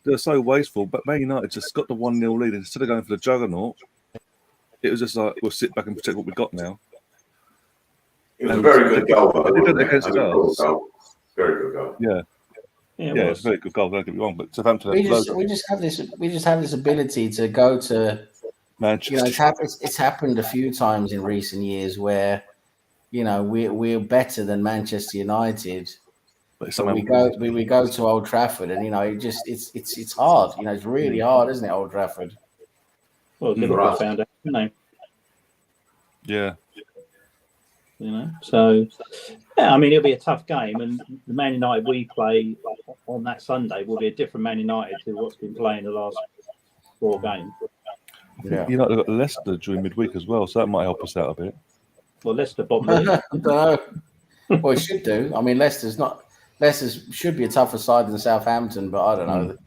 they're so wasteful. But Man United just got the 1-0 lead instead of going for the juggernaut. It was just like we'll sit back and protect what we got now. It was a very good goal. They did it against us. Very good goal. Yeah, it's a very good goal. Don't get me wrong, but Southampton. We just have this ability to go to Manchester. It's happened a few times in recent years where, we're better than Manchester United. But we go to Old Trafford, and it's hard. It's really hard, isn't it, Old Trafford? Well, Liverpool found out, didn't they? Yeah. So it'll be a tough game, and the Man United we play on that Sunday will be a different Man United to what's been playing the last 4 games. Yeah. They've got Leicester during midweek as well, so that might help us out a bit. Well, Leicester bottom. I don't know. Well, it should do. I mean, Leicester should be a tougher side than Southampton, but I don't know.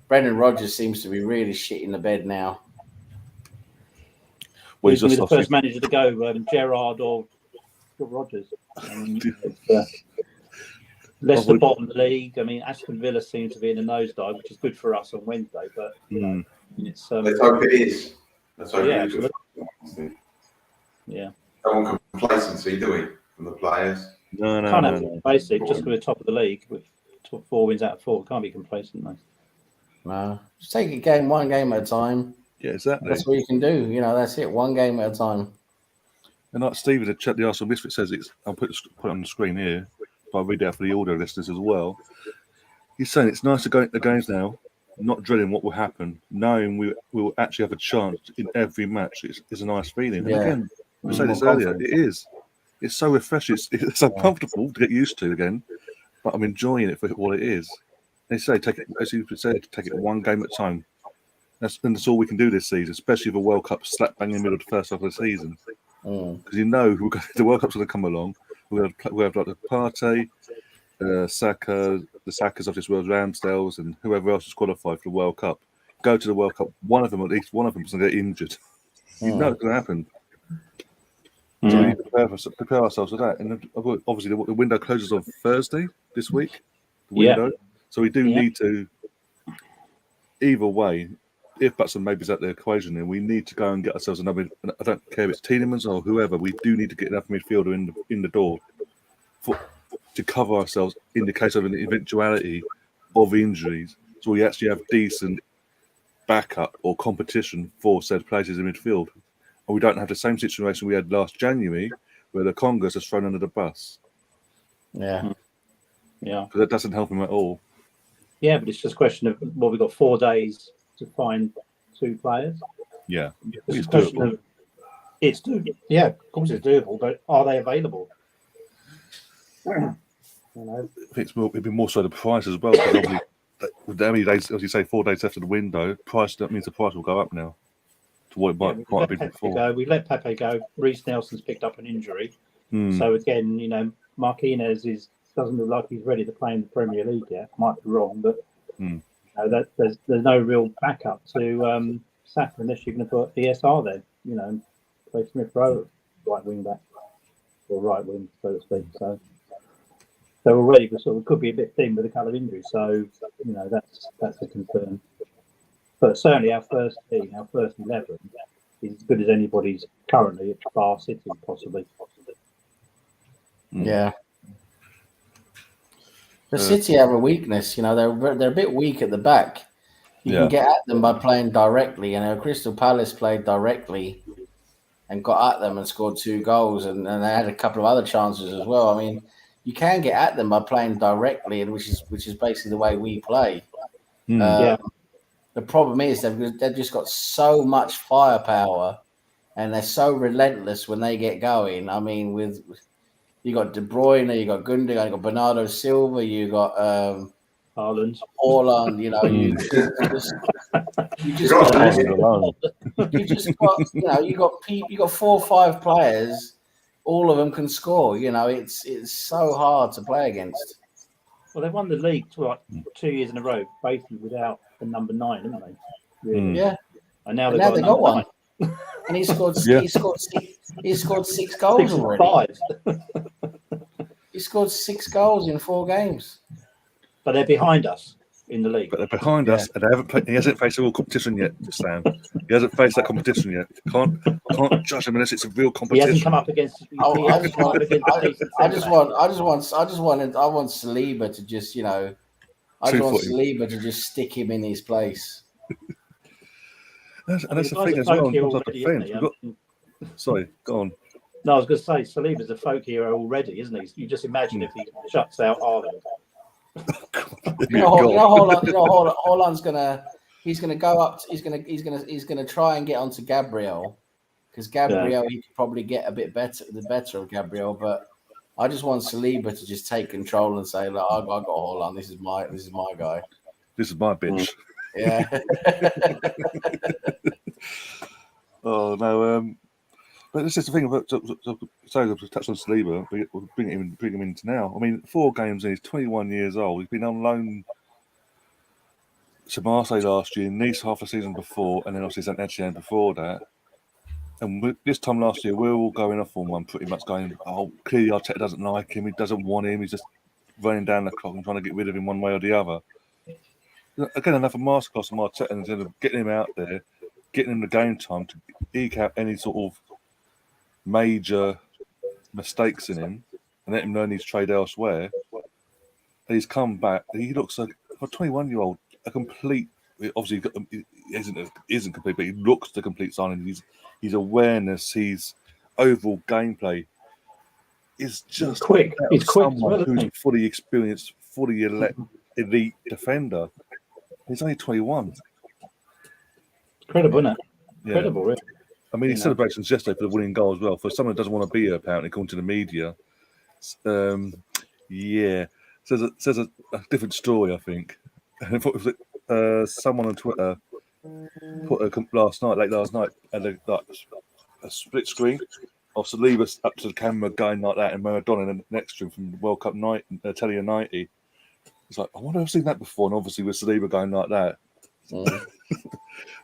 Brendan Rodgers seems to be really shit in the bed now. Well, he's going to be the first manager to go, Gerrard or Rodgers. Leicester bottom of the league. Aston Villa seems to be in a nosedive, which is good for us on Wednesday. But it's let's hope it is. Let's hope it is. Yeah. Don't want complacency, do we, from the players? No. Can't have complacent. Just with the top of the league with 4 wins out of 4. Can't be complacent, though. No, just take it one game at a time. Yeah, exactly. That's what you can do. That's it. One game at a time. And like Steve in the chat, the Arsenal Misfit says I'll put it on the screen here, but I'll read it out for the audio listeners as well. He's saying it's nice to go into the games now, not dreading what will happen, knowing we will actually have a chance in every match. It's a nice feeling. Yeah. And again, we said this earlier, it is. It's so refreshing. It's so comfortable to get used to again, but I'm enjoying it for what it is. They say take it one game at a time. That's all we can do this season, especially with the World Cup slap bang in the middle of the first half of the season. Because the World Cup's going to come along. We have like the Partey, Saka, the Sakas of this world, Ramsdales, and whoever else is qualified for the World Cup. Go to the World Cup. At least one of them is going to get injured. You know it's going to happen. So we need to prepare ourselves for that. And obviously, the window closes on Thursday this week. The window. So we do need to. Either way, if buts and maybes out the equation, then we need to go and get ourselves another. I don't care if it's Tielemans or whoever. We do need to get another midfielder in the door to cover ourselves in the case of an eventuality of injuries. So we actually have decent backup or competition for said places in midfield, and we don't have the same situation we had last January, where the Congas is thrown under the bus. Yeah, because that doesn't help him at all. Yeah, but it's just a question of we've got 4 days to find 2 players. Yeah, it's a question of It's doable. Yeah, of course it's doable, but are they available? You know, I think it'd be more so the price as well, because obviously, with how many days, as you say, 4 days left of the window, price, that means the price will go up now to what it yeah, might have been Pepe before. go. We've let Pepe go. Reece Nelson's picked up an injury. Hmm. So again, you know, Marquinhos doesn't look like he's ready to play in the Premier League yet. Might be wrong, but you know, that there's no real backup to Saka unless you're going to put ESR there. You know, play Smith Rowe right wing back or right wing, so to speak. So they're already sort of could be a bit thin with a couple of injuries. So you know, that's a concern. But certainly our first team, our first 11, is as good as anybody's currently at Bar City, possibly. Yeah. The City have a weakness, you know. They're a bit weak at the back. You can get at them by playing directly. You know, Crystal Palace played directly and got at them and scored 2 goals, and they had a couple of other chances as well. I mean, you can get at them by playing directly, and which is basically the way we play. Yeah. The problem is they've just got so much firepower, and they're so relentless when they get going. I mean, with you got De Bruyne, you got Gundogan, you got Bernardo Silva, you got Haaland. You know, you just got you got 4 or 5 players, all of them can score. You know, it's so hard to play against. Well, they've won the league 2 years in a row, basically without the number 9, haven't they? Really? Yeah. And now And they've got one. 9. And he scored 6 goals 6 already. 5. He scored 6 goals in 4 games. But they're behind us in the league. But they're behind us, and they haven't played. He hasn't faced a real competition yet, Stan. He hasn't faced that competition yet. Can't judge him unless it's a real He competition. hasn't come up against. I want Saliba to just, you know, Saliba to just stick him in his place. And that's the thing as well. In terms of defence, sorry, go on. No, I was going to say Saliba's a folk hero already, isn't he? You just imagine if he shuts out Haaland. Haaland's gonna go up. He's gonna try and get onto Gabriel, because Gabriel he could probably get a bit better, the better of Gabriel. But I just want Saliba to just take control and say, "Look, I got Haaland. This is my guy. This is my bitch." Yeah. Oh no. But this is the thing about sorry to touch on Saliba, but we'll bring him into now. I mean, 4 games in, he's 21 years old. He's been on loan to Marseille last year, Nice half the season before, and then obviously St Etienne before that. And this time last year, we're all going off on one, pretty much going, oh, clearly Arteta doesn't like him, he doesn't want him, he's just running down the clock and trying to get rid of him one way or the other. Again, another masterclass from Arteta in terms of getting him out there, getting him the game time to eke out any sort of major mistakes in him and let him learn his trade elsewhere. And he's come back. He looks like, for a 21-year-old, a complete. Obviously, he isn't complete, but he looks the complete signing. His awareness, his overall gameplay is just quick. He's quick. Someone who's fully experienced, fully elite defender. He's only 21. Incredible, isn't it? Yeah. Incredible, really. I mean, his celebrations yesterday for the winning goal as well. For someone who doesn't want to be here, apparently, according to the media, says a different story, I think. Someone on Twitter put late last night, had a split screen of Saliba up to the camera going like that, and Maradona next to him from the World Cup night, Italia 90. It's like, I wonder if I've seen that before, and obviously with Saliba going like that.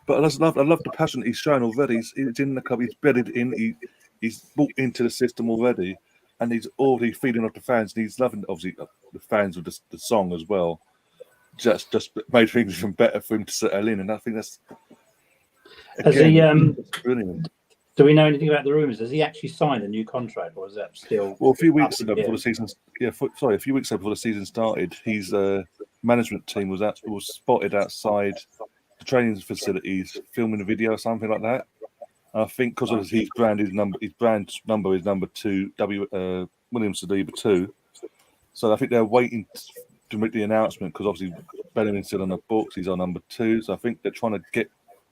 But I love the passion he's shown already. He's in the club. He's bedded in. He's bought into the system already, and he's already feeding off the fans. And he's loving, obviously, the fans with the song as well. Just made things even better for him to settle in, and I think that's brilliant. Do we know anything about the rumours? Has he actually signed a new contract, or is that still? Well, a few weeks ago before the season, a few weeks ago before the season started, his management team was spotted outside the training facilities filming a video or something like that. And I think because of his brand number is number 2, William Saliba 2. So I think they're waiting to make the announcement because obviously Bellingham's still on the books. He's on number 2. So I think they're trying to get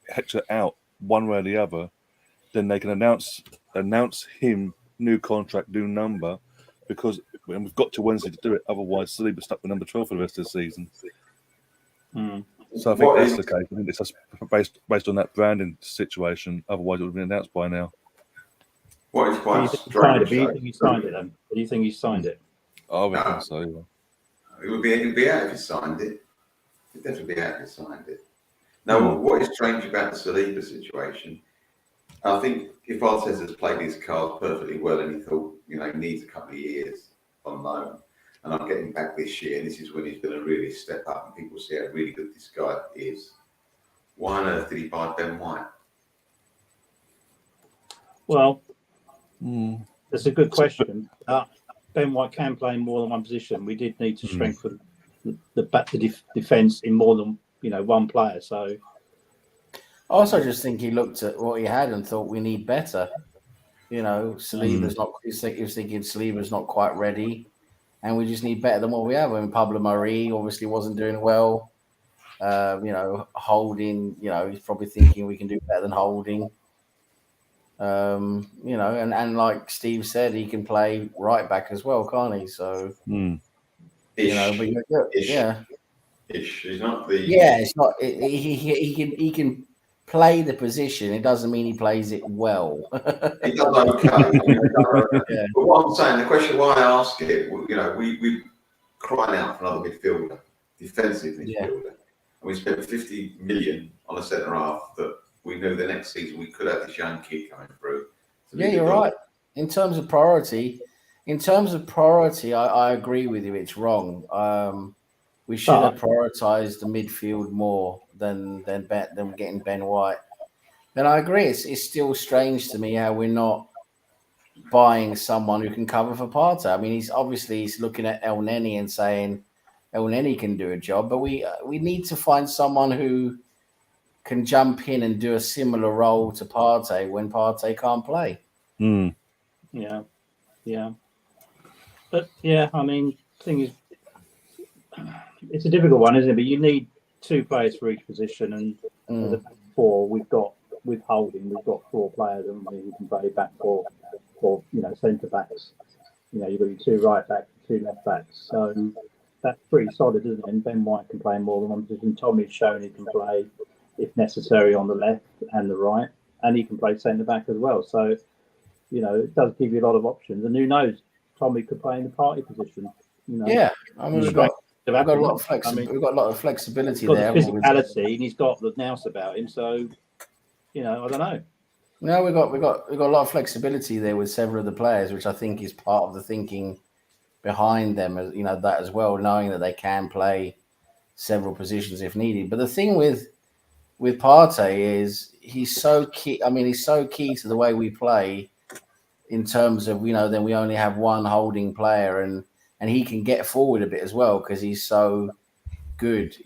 Hector out one way or the other then they can announce him new contract, new number, because and we've got to Wednesday to do it. Otherwise, Saliba's stuck with number 12 for the rest of the season. So I think What that's is- the case. I think it's just based on that branding situation. Otherwise, it would have been announced by now. What is Do quite you think he signed it? strange, Do you though, think he signed it then? Do you think he signed it? I reckon No. so. it would be out if he signed it. It'd definitely be out if he signed it. Now, what is strange about the Saliba situation? I think if Arteta has played his cards perfectly well and he thought, he needs a couple of years on loan, and I'm getting back this year, and this is when he's going to really step up and people see how really good this guy is. Why on earth did he buy Ben White? Well, that's a good question. Ben White can play in more than one position. We did need to strengthen the defence in more than one player. So I also just think he looked at what he had and thought we need better. Saliba's not. He was thinking Saliba's not quite ready, and we just need better than what we have. I mean, Pablo Mari obviously wasn't doing well. Holding. He's probably thinking we can do better than Holding. And like Steve said, he can play right back as well, can't he? So yeah. He's not the. Yeah, it's not. He can play the position. It doesn't mean he plays it well. He does okay. Yeah. But what I'm saying, the question why I ask it, we crying out for another midfielder, defensive midfielder, and we spent 50 million on a centre half that we knew the next season we could have this young kid coming through. Yeah, you're right. In terms of priority, I agree with you. It's wrong. We should have prioritised the midfield more than getting Ben White. And I agree. It's still strange to me how we're not buying someone who can cover for Partey. I mean, he's looking at El Neni and saying El Neni can do a job, but we need to find someone who can jump in and do a similar role to Partey when Partey can't play. Yeah. But yeah, I mean, thing is, it's a difficult one, isn't it? But you need two players for each position, and as a back four, with Holding, we've got four players, and we can play back or centre backs. You've got your two right backs, two left backs. So that's pretty solid, isn't it? And Ben White can play more than one position. Tommy's shown he can play, if necessary, on the left and the right, and he can play centre back as well. So it does give you a lot of options. And who knows, Tommy could play in the party position. Yeah, I mean, we've got a lot of flexibility. We've got a lot of flexibility there. He's got the physicality, and he's got the nous about him. So, I don't know. No, we've got a lot of flexibility there with several of the players, which I think is part of the thinking behind them. That as well, knowing that they can play several positions if needed. But the thing with Partey is he's so key. I mean, he's so key to the way we play. In terms of then we only have one holding player, and he can get forward a bit as well because he's so good.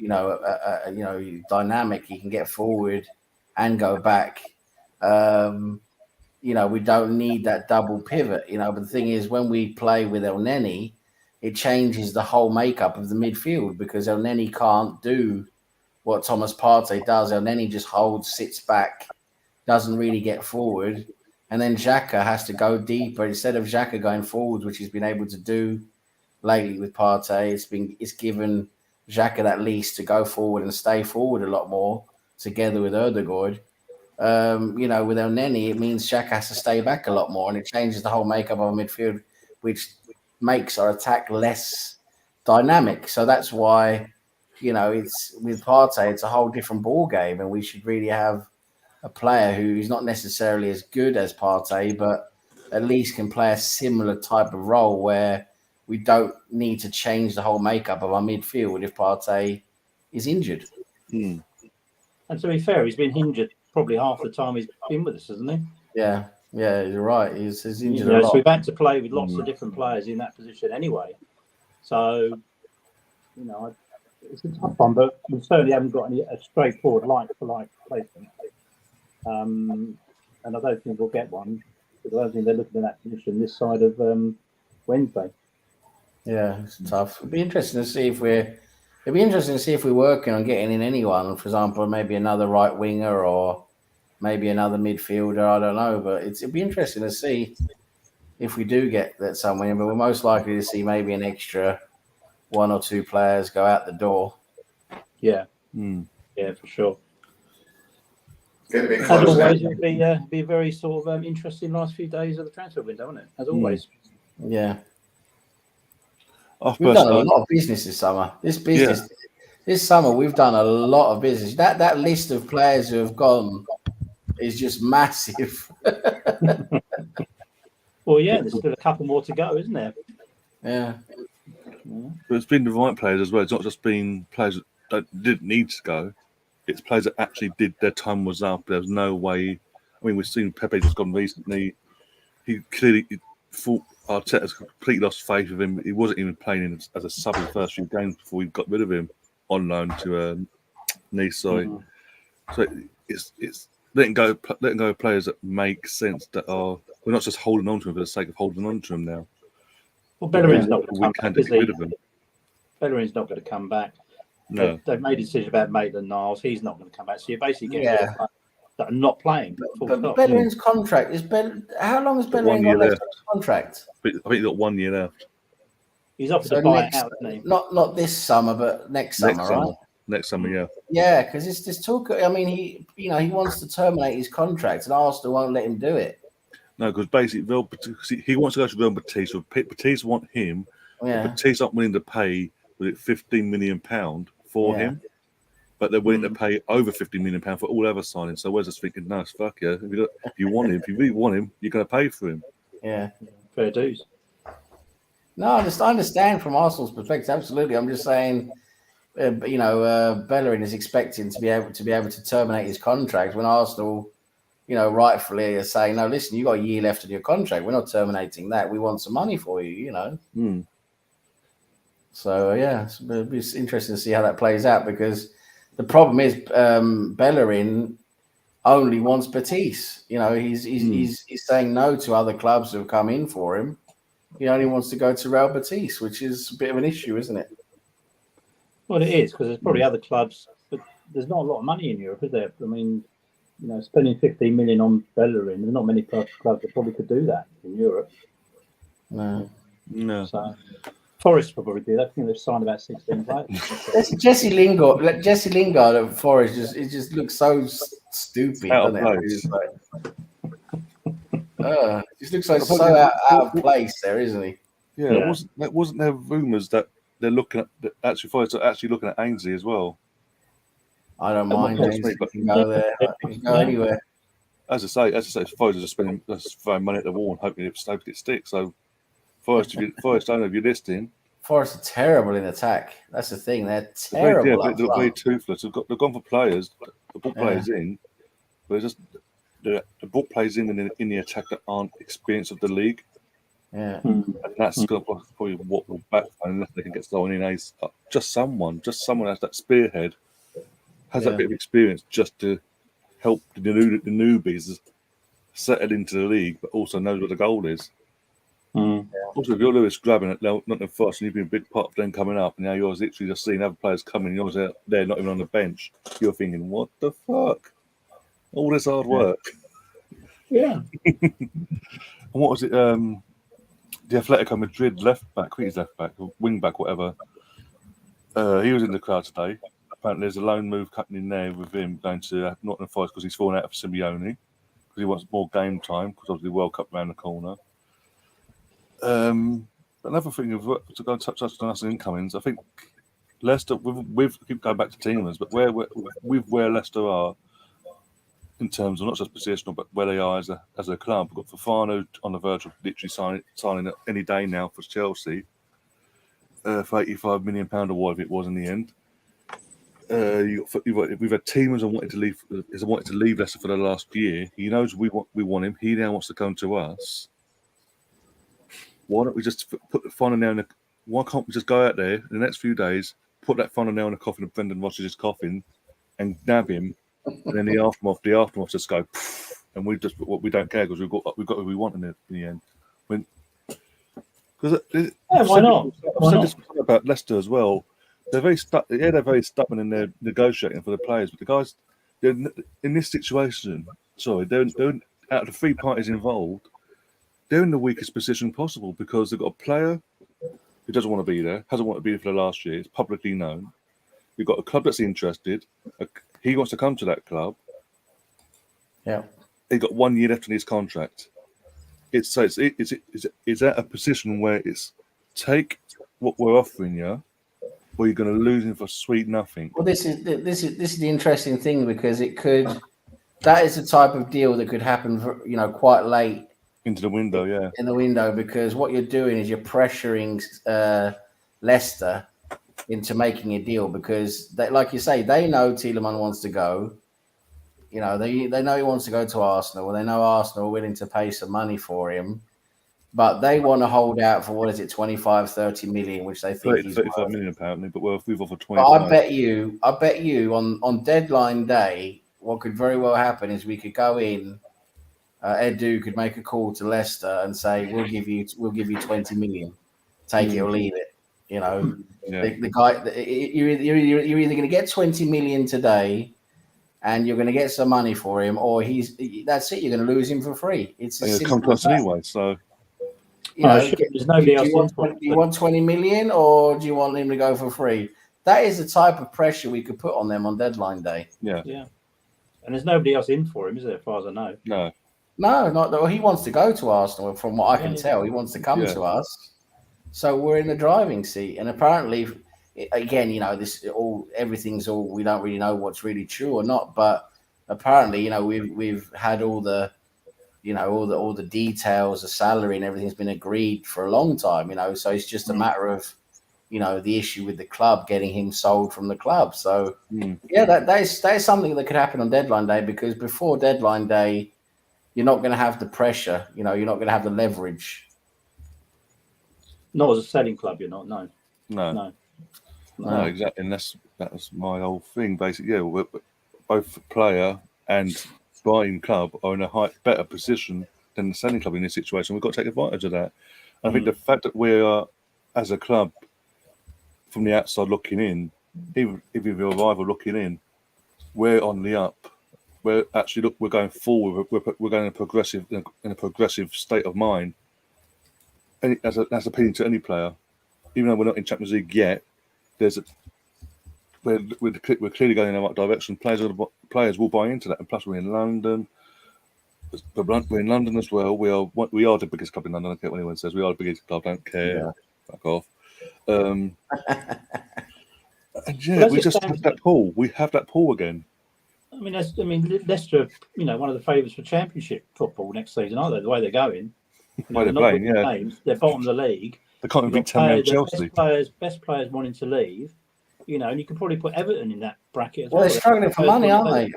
Dynamic. He can get forward and go back. We don't need that double pivot. But the thing is, when we play with El Neni, it changes the whole makeup of the midfield because El Neni can't do what Thomas Partey does. El Neni just holds, sits back, doesn't really get forward. And then Xhaka has to go deeper instead of Xhaka going forwards, which he's been able to do lately with Partey. It's given Xhaka that lease to go forward and stay forward a lot more together with Ødegaard. With El Neni, it means Xhaka has to stay back a lot more, and it changes the whole makeup of our midfield, which makes our attack less dynamic. So that's why, it's with Partey, it's a whole different ball game, and we should really have a player who is not necessarily as good as Partey, but at least can play a similar type of role where we don't need to change the whole makeup of our midfield if Partey is injured. And to be fair, he's been injured probably half the time he's been with us, hasn't he? Yeah, you're right. He's injured a lot. So we've had to play with lots of different players in that position anyway. So, it's a tough one, but we certainly haven't got a straightforward like-for-like placement. And I don't think we'll get one because I don't think they're looking at that position this side of Wednesday. Yeah, it's tough. It'd be interesting to see if we're working on getting in anyone. For example, maybe another right winger or maybe another midfielder. I don't know, but it'd be interesting to see if we do get that somewhere. But we're most likely to see maybe an extra 1 or 2 players go out the door. Yeah, Hmm. yeah, for sure. Get a bit As close now. always, it'll be a very sort of interesting last few days of the transfer window, won't it? As always. Yeah. I've We've done a personally, lot of business this summer. This summer we've done a lot of business. That list of players who have gone is just massive. Well, yeah, there's still a couple more to go, isn't there? Yeah. but it's been the right players as well. It's not just been players that didn't need to go. It's players that actually did. Their time was up. There was no way. I mean, we've seen Pepe just gone recently. He clearly thought Arteta's completely lost faith of him. He wasn't even playing as a sub in the first few games before we got rid of him on loan to Nice. So it's letting go of players that make sense. That are we're not just holding on to him for the sake of holding on to him now. Well, Bellerin's not going to We come can't back, is get rid he? of him. Bellerin's not going to come back. No, They've made a decision about Maitland-Niles. He's not going to come back. So you're basically getting Yeah. rid of players that are not playing. Full But stop. Bellerin's contract is how long has Got 1 Bellerin year got left left. on his contract? but I think he's got 1 year left. He's offered So to buy it next, out, isn't he? not this summer, but next summer, right? Next summer, yeah. Yeah, because it's this talk. I mean, he wants to terminate his contract, and Arsenal won't let him do it. No, because basically he wants to go to Real Betis. So Betis want him. Yeah, But Betis aren't willing to pay £15 million for Yeah. him, but they're willing to pay over £50 million for all other signings. So we're just thinking, no, fuck yeah. If you want him, if you really want him, you're going to pay for him. yeah. Fair dues. No, I understand from Arsenal's perspective. Absolutely, I'm just saying. Bellerin is expecting to be able to terminate his contract when Arsenal, rightfully are saying, no, listen, you got a year left on your contract. We're not terminating that. We want some money for you, Hmm. So yeah, it'll be interesting to see how that plays out because the problem is Bellerin only wants Betis. He's saying no to other clubs who have come in for him. He only wants to go to Real Betis, which is a bit of an issue, isn't it? Well, it is because there's probably other clubs, but there's not a lot of money in Europe, is there? I mean, spending 15 million on Bellerin, there's not many clubs that probably could do that in Europe. No. So Forest will probably do that. I think they've signed about 16 players. Jesse Lingard at Forest just looks so stupid, Out of doesn't it? place. It's like, just looks like so out of place there, isn't he? Yeah. Wasn't there rumours that they're looking at Forest are actually looking at Ainsley as well? I don't mind. not James. me, but- You can go there. You can go anywhere. As I say, Forest are just throwing money at the wall and hoping it sticks. So Forest owner, if you're listening, Forest are terrible in attack. That's the thing. They're they're terrible. very, up they're very front. toothless. They've gone for players. They brought players in, but it's just they brought players in the attack that aren't experienced of the league. Yeah. And that's probably what will backfire unless they can get someone in just someone has that spearhead, has that bit of experience just to help the newbies settle into the league, but also knows what the goal is. Also, if you're Lewis grabbing it, not the first, and you've been a big part of them coming up, and now you're literally just seeing other players coming, you're there, not even on the bench. You're thinking, what the fuck? All this hard work. Yeah. And what was it? The Atletico Madrid left back, wing back, whatever. He was in the crowd today. Apparently, there's a loan move happening there with him going to Nottingham Forest because he's fallen out of Simeone because he wants more game time because obviously the World Cup around the corner. Another thing to go and touch on us incomings, I think Leicester. We've keep going back to Tielemans, but where Leicester are in terms of not just positional, but where they are as a club. We've got Fofana on the verge of literally signing any day now for Chelsea for £85 million or whatever it was in the end. We've had Tielemans wanted to leave Leicester for the last year. He knows we want him. He now wants to come to us. Why don't we just put the final nail in why can't we just go out there in the next few days, put that final nail in the coffin of Brendan Rodgers' coffin and nab him, and then the aftermath just go, and we don't care because we've got who we want in the end. Why not? I've said this about Leicester as well. They're very they're very stubborn in their negotiating for the players, but the guys in this situation, out of the three parties involved, they're in the weakest position possible because they've got a player who doesn't want to be there, hasn't wanted to be there for the last year. It's publicly known. You've got a club that's interested. He wants to come to that club. Yeah. He's got 1 year left on his contract. Is that a position where it's take what we're offering you, or you're going to lose him for sweet nothing? Well, this is the interesting thing because that is the type of deal that could happen, quite late Into the window, yeah. in the window, because what you're doing is you're pressuring Leicester into making a deal because, like you say, they know Tielemans wants to go. They know he wants to go to Arsenal. They know Arsenal are willing to pay some money for him, but they want to hold out for, 25-30 million, which they think he's 35 worth. million apparently, but we've offered 25. But I bet you on deadline day, what could very well happen is we could go in. Edu could make a call to Leicester and say, "We'll give you 20 million. Take it or leave it." Yeah. The guy, you're either going to get 20 million today, and you're going to get some money for him, or that's it. You're going to lose him for free. It's It's come to us anyway, so. There's nobody else. Do you want 20 million, or do you want him to go for free? That is the type of pressure we could put on them on deadline day. Yeah. And there's nobody else in for him, is there? As far as I know. No, not that. Well, he wants to go to Arsenal. From what I can tell, he wants to come to us. So we're in the driving seat, and apparently, again, everything's all. We don't really know what's really true or not, but apparently, we've had all the details, the salary, and everything's been agreed for a long time. So it's just a matter of, the issue with the club getting him sold from the club. So that is something that could happen on deadline day, because before deadline day, you're not going to have the pressure. You're not going to have the leverage. Not as a selling club, you're not. No, exactly. And that was my whole thing, basically. Yeah, both the player and buying club are in a better position than the selling club in this situation. We've got to take advantage of that. I think the fact that we are, as a club, from the outside looking in, even if you're a rival looking in, we're on the up. We're actually we're going forward. We're going in a progressive state of mind. And that's appealing to any player, even though we're not in Champions League yet. We're clearly going in the right direction. Players will buy into that, and plus we're in London. We're in London as well. We are the biggest club in London. I don't care what anyone says. We are the biggest club. I don't care. Yeah. Fuck off. And we just have that pull. We have that pull again. Leicester, one of the favourites for Championship football next season, aren't they? The way they're going, the way they're playing, games, they're bottom of the league. They can't even beat 10 Chelsea. Best players wanting to leave, and you could probably put Everton in that bracket as well. Well, they're struggling for money, aren't they?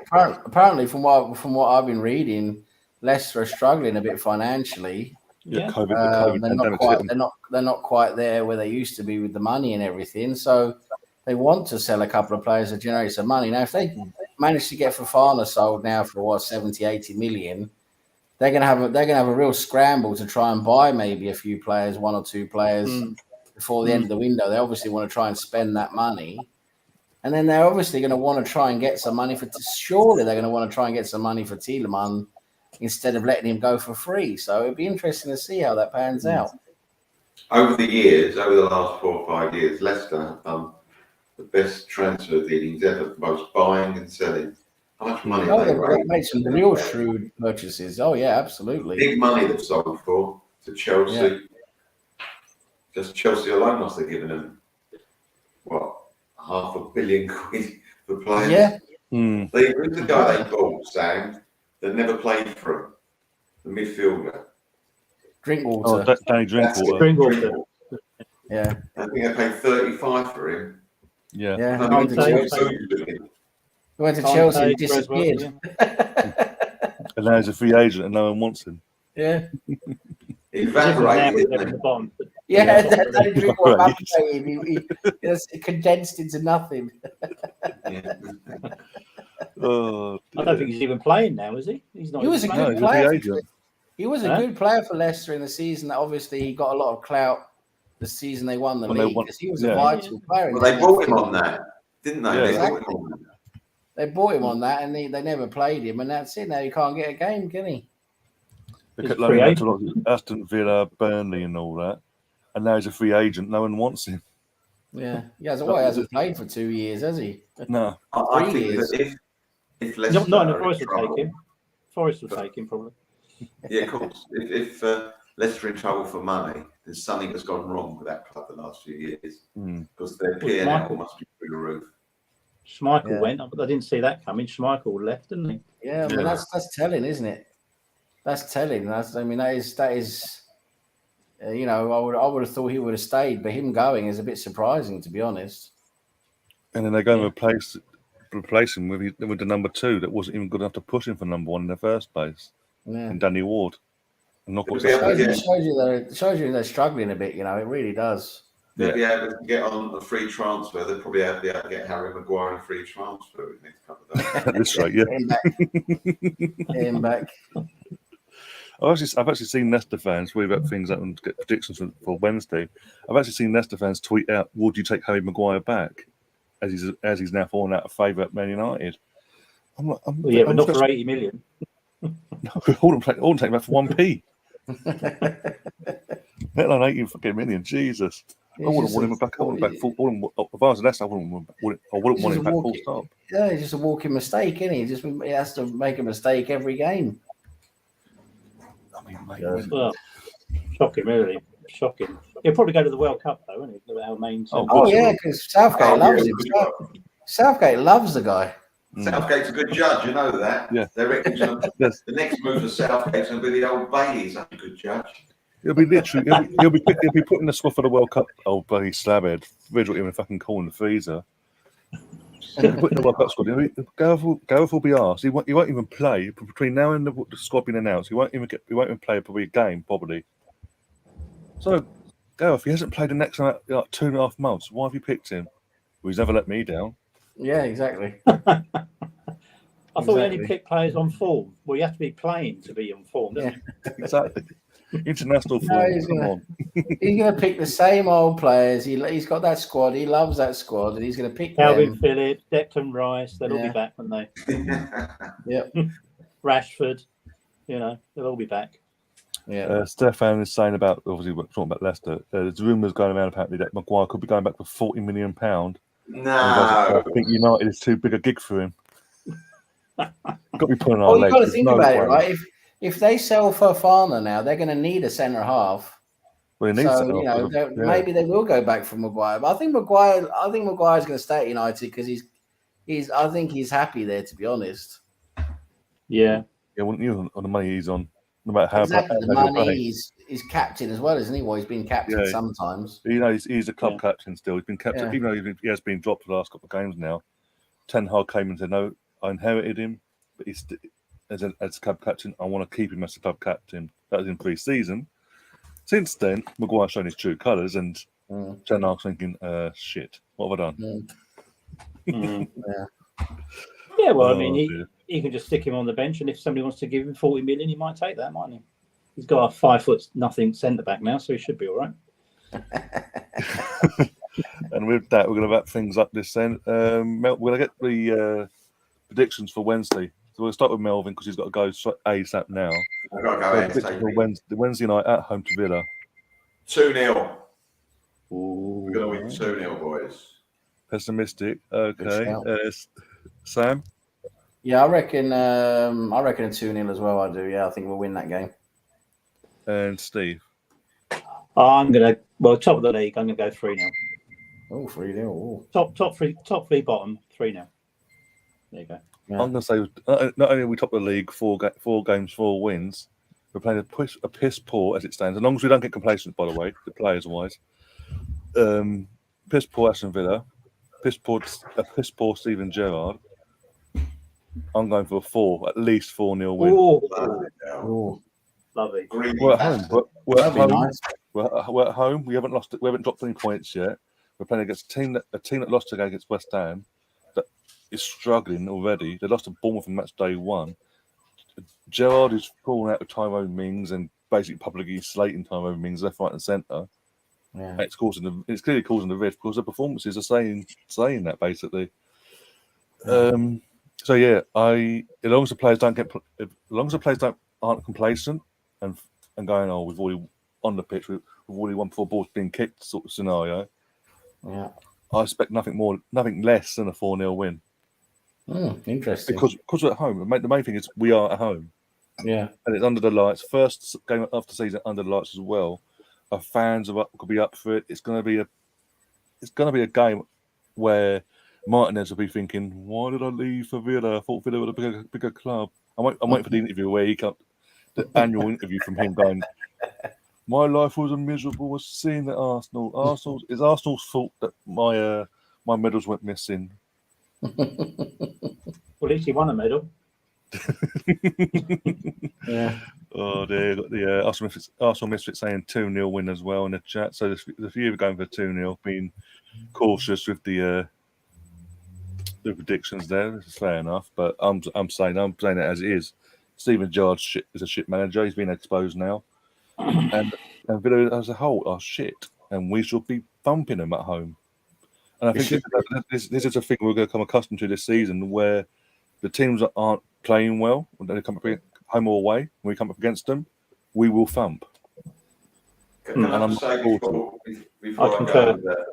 Apparently, from what I've been reading, Leicester are struggling a bit financially. Yeah, they're not quite there where they used to be with the money and everything. So they want to sell a couple of players to generate some money. Now, if they manage to get Fofana sold now for 70, 80 million, they're gonna have a real scramble to try and buy maybe a few players, one or two players before the end of the window. They obviously want to try and spend that money, and then they're obviously going to want to try and get some money surely they're going to want to try and get some money for Tielemans instead of letting him go for free. So it'd be interesting to see how that pans out. Over the last 4 or 5 years, Leicester have done the best transfer dealings ever, both buying and selling. How much money they've made some real shrewd purchases. Oh yeah, absolutely. Big money they've sold for to Chelsea. Yeah. Just Chelsea alone must have given them £500 million for players. Yeah. The guy they bought, Sam, that never played for him, the midfielder. Drinkwater. Danny Drinkwater. Yeah. I think I paid 35 for him. Yeah. He went to Chelsea and disappeared. And now he's a free agent and no one wants him. Yeah. Evaporated. Yeah, Danny Drinkwater evaporated. He condensed into nothing. Oh, I don't think he's even playing now, is he? He's not. He was a good player. He was a good player for Leicester in the season. Obviously, he got a lot of clout the season they won the league because he was a vital player. Well, they bought him on that, didn't they? Yeah, exactly. They bought him on that, and they never played him, and that's it. Now he can't get a game, can he? They He's kept a free loaning him to agent. like Aston Villa, Burnley, and all that. And now he's a free agent. No one wants him. Yeah, he hasn't played for 2 years, has he? No. I 3 think years. that if Leicester Not in the are in Forest will take trouble, him. Forest will take him probably. yeah, of course. If Leicester are in trouble for money, then something has gone wrong with that club the last few years because their P&L Michael. must be through the roof. Schmeichel went, but I didn't see that coming. Schmeichel left, didn't he? Yeah, I mean that's telling, isn't it? That's telling. That is. You know, I would have thought he would have stayed, but him going is a bit surprising, to be honest. And then they're going to replace him with the number 2 that wasn't even good enough to push him for number 1 in the first place. Yeah. And Danny Ward. And It shows you they're struggling a bit, you know, it really does. They'll be able to get on a free transfer. They'll probably be able to get Harry Maguire on a free transfer in the next couple of days. At this rate, yeah. Get him back. I've actually seen Leicester fans worry about things and get predictions for Wednesday. I've actually seen Leicester fans tweet out, "Would you take Harry Maguire back?" As he's now fallen out of favour at Man United. But not for 80 million. No, I wouldn't take him back for 1p. Let alone 80 fucking million. Jesus. I wouldn't want him back. If I was Leicester, I wouldn't want him back full stop. Yeah, he's just a walking mistake, isn't he? He has to make a mistake every game. I mean, mate, Well, shocking, really. Shocking. He'll probably go to the World Cup, though, won't he? Our main Yeah, because Southgate loves him. Southgate loves the guy. Southgate's a good judge, you know that. Yeah. They reckon the next move for Southgate's going to be the Old Bailey's a good judge. He'll be literally, he'll be put in the squad for the World Cup. Oh, bloody slabhead. Virgil even fucking coal in the freezer. Put in the World Cup squad. Gareth will be asked. He won't even play between now and the squad being announced. He won't even play probably a game, probably. So, Gareth, he hasn't played the next like 2.5 months. Why have you picked him? Well, he's never let me down. Yeah, exactly. I thought we only picked players on form. Well, you have to be playing to be on form, don't you? Exactly. International form. He's going to pick the same old players. He's got that squad. He loves that squad, and he's going to pick Calvin Phillips, Declan Rice. They'll all be back, won't they? Yep. Rashford. You know, they'll all be back. Yeah. Stefan is saying about, obviously, we're talking about Leicester. There's rumours going around apparently that Maguire could be going back for £40 million. No. I think United is too big a gig for him. Got to be pulling our legs. You've got to think about it, right? If they sell Fofana now, they're going to need a centre half. Well, maybe they will go back for Maguire. But I think Maguire's going to stay at United because I think he's happy there, to be honest. Yeah. Yeah, wouldn't you on the money he's on? No matter how exactly the money, he's captain as well, isn't he? Well, he's been captain sometimes. You know, he's a club captain still. He's been captain, even though he has been dropped the last couple of games now. Ten Hag came and said, "No, I inherited him, but he's as club captain. I want to keep him as the club captain." That was in pre-season. Since then, Maguire's shown his true colours, and Ten Hag's thinking, "Shit, what have I done?" Yeah, well, I mean, he can just stick him on the bench, and if somebody wants to give him 40 million, he might take that, mightn't he? He's got a 5'0" centre back now, so he should be all right. And with that, we're going to wrap things up this end. We're going to get the predictions for Wednesday. So we'll start with Melvin because he's got to go ASAP now. I've got to go Wednesday night at home to Villa. 2-0. We're going to win 2-0, boys. Pessimistic. Okay. Sam? Yeah, I reckon a 2-0 as well. I do. Yeah, I think we'll win that game. And Steve? I'm going to, top of the league, I'm going to go 3-0. Oh, 3-0. Top three, bottom, 3-0. There you go. Yeah. I'm going to say, not only are we top of the league, 4 games, 4 wins, we're playing a piss poor as it stands. As long as we don't get complacent, by the way, the players-wise. Piss poor Aston Villa. Piss poor Steven Gerrard. I'm going for at least 4-0 win. Oh, lovely. We're at home. We're at home. We haven't lost. We haven't dropped any points yet. We're playing against a team that lost today against West Ham. That is struggling already. They lost to Bournemouth in match day 1. Gerrard is falling out with Tyrone Mings and basically publicly slating Tyrone Mings left, right, and centre. Yeah. It's clearly causing the rift because the performances are saying that basically. So yeah, as long as the players aren't complacent and going, oh, we've already on the pitch, we've already won before balls being kicked, sort of scenario. Yeah. I expect nothing less than a 4-0 win. Interesting. Because we're at home. The main thing is we are at home. Yeah. And it's under the lights. First game of the season under the lights as well. Our fans could be up for it. It's gonna be a game where Martinez will be thinking, why did I leave for Villa? I thought Villa was a bigger club. I'm waiting for the interview where he comes, the annual interview from him going, my life was miserable was seeing at Arsenal. It's Arsenal's fault that my medals went missing. Well, at least he won a medal. Yeah. Oh, dear. Got the Arsenal Misfits saying 2-0 win as well in the chat. So there's a few going for 2-0, being cautious with the predictions there. It's fair enough, but I'm saying it as it is. Steven Gerrard is a shit manager. He's been exposed now, and Villa as a whole are shit, and we should be thumping them at home. And I think this is a thing we're going to become accustomed to this season, where the teams that aren't playing well, when they come up home or away, when we come up against them, we will thump. Can I just say before I go that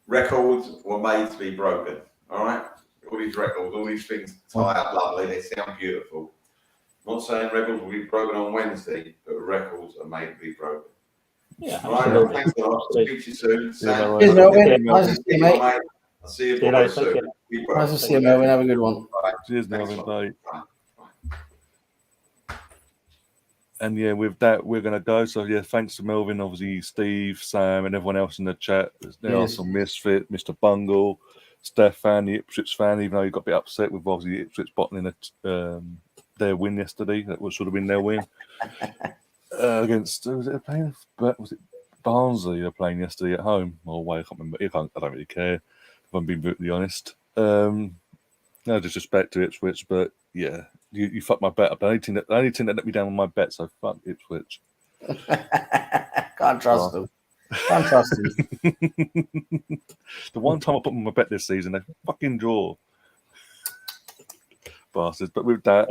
records were made to be broken, all right? All these records, all these things tie up lovely, they sound beautiful. I'm not saying records will be broken on Wednesday, but records are made to be broken. Yeah, all right, thanks a lot. Speak to you soon. Cheers, Melvin. Nice to see you, mate. I'll see you boys soon. Nice to see you, Melvin. Have a good one. Cheers, Melvin. Bye. And yeah, with that, we're going to go. So yeah, thanks to Melvin, obviously Steve, Sam, and everyone else in the chat. There are some Misfit, Mr. Bungle, Stefan, the Ipswich fan, even though he got a bit upset with obviously the Ipswich bottling their win yesterday. That should have been their win against. Was it Barnsley? They're playing yesterday at home or away. I can't remember. I don't really care. If I'm being brutally honest. No disrespect to Ipswich, but yeah, you fucked my bet up. The only team that let me down on my bet, so fuck Ipswich. Can't trust them. Can't trust them. The one time I put on my bet this season, they fucking draw. Bastards. But with that,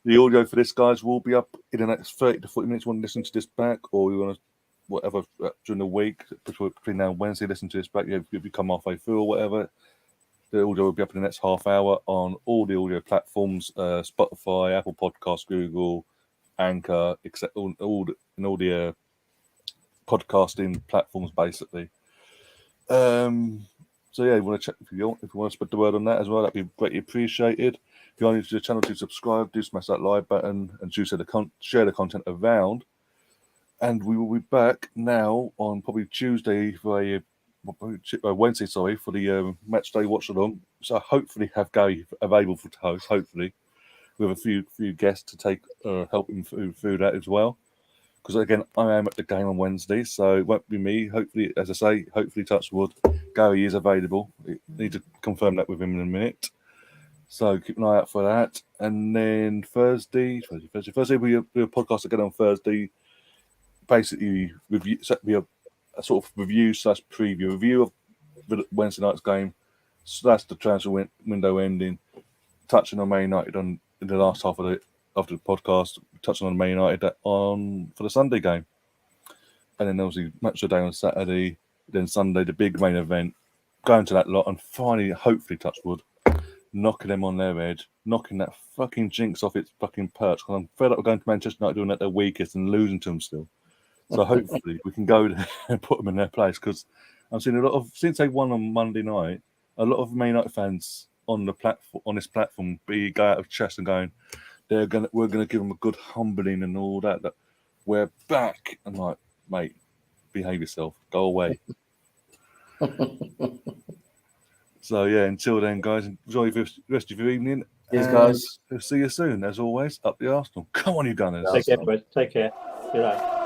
the audio for this, guys, will be up in the next 30 to 40 minutes. You want to listen to this back, or you want to, whatever, during the week, between now and Wednesday, listen to this back. If you come halfway through or whatever, the audio will be up in the next half hour on all the audio platforms, Spotify, Apple Podcasts, Google, Anchor, except all the podcasting platforms, basically. So yeah, you want to check if you want to spread the word on that as well, that'd be greatly appreciated. If you're new to the channel, do subscribe, do smash that like button, and do share the content around. And we will be back now on probably Tuesday for Wednesday, for the match day watch along. So hopefully have Gary available to host. Hopefully, with a few guests to take help him through that as well. Because again, I am at the game on Wednesday, so it won't be me. Hopefully, as I say, hopefully, touch wood, Gary is available. I need to confirm that with him in a minute. So keep an eye out for that. And then Thursday, we do a podcast again on Thursday. Basically, a sort of review / review of Wednesday night's game / the transfer window ending. Touching on Man United in the last half of the podcast, touching on Man United for the Sunday game, and then obviously match of the day on Saturday. Then Sunday, the big main event. Going to that lot and finally, hopefully, touch wood, knocking them on their head, knocking that fucking jinx off its fucking perch. Because I'm fed up with going to Manchester United doing that their weakest and losing to them still. So hopefully we can go there and put them in their place, because I've seen a lot of, since they won on Monday night, a lot of Man United fans on this platform go out of chest and going, we're gonna give them a good humbling and all that we're back. I'm like, mate, behave yourself, go away. So yeah, until then, guys, enjoy the rest of your evening. Cheers, guys. We'll see you soon, as always. Up the Arsenal. Come on, you Gunners. Take care, boys. Take care. Good night.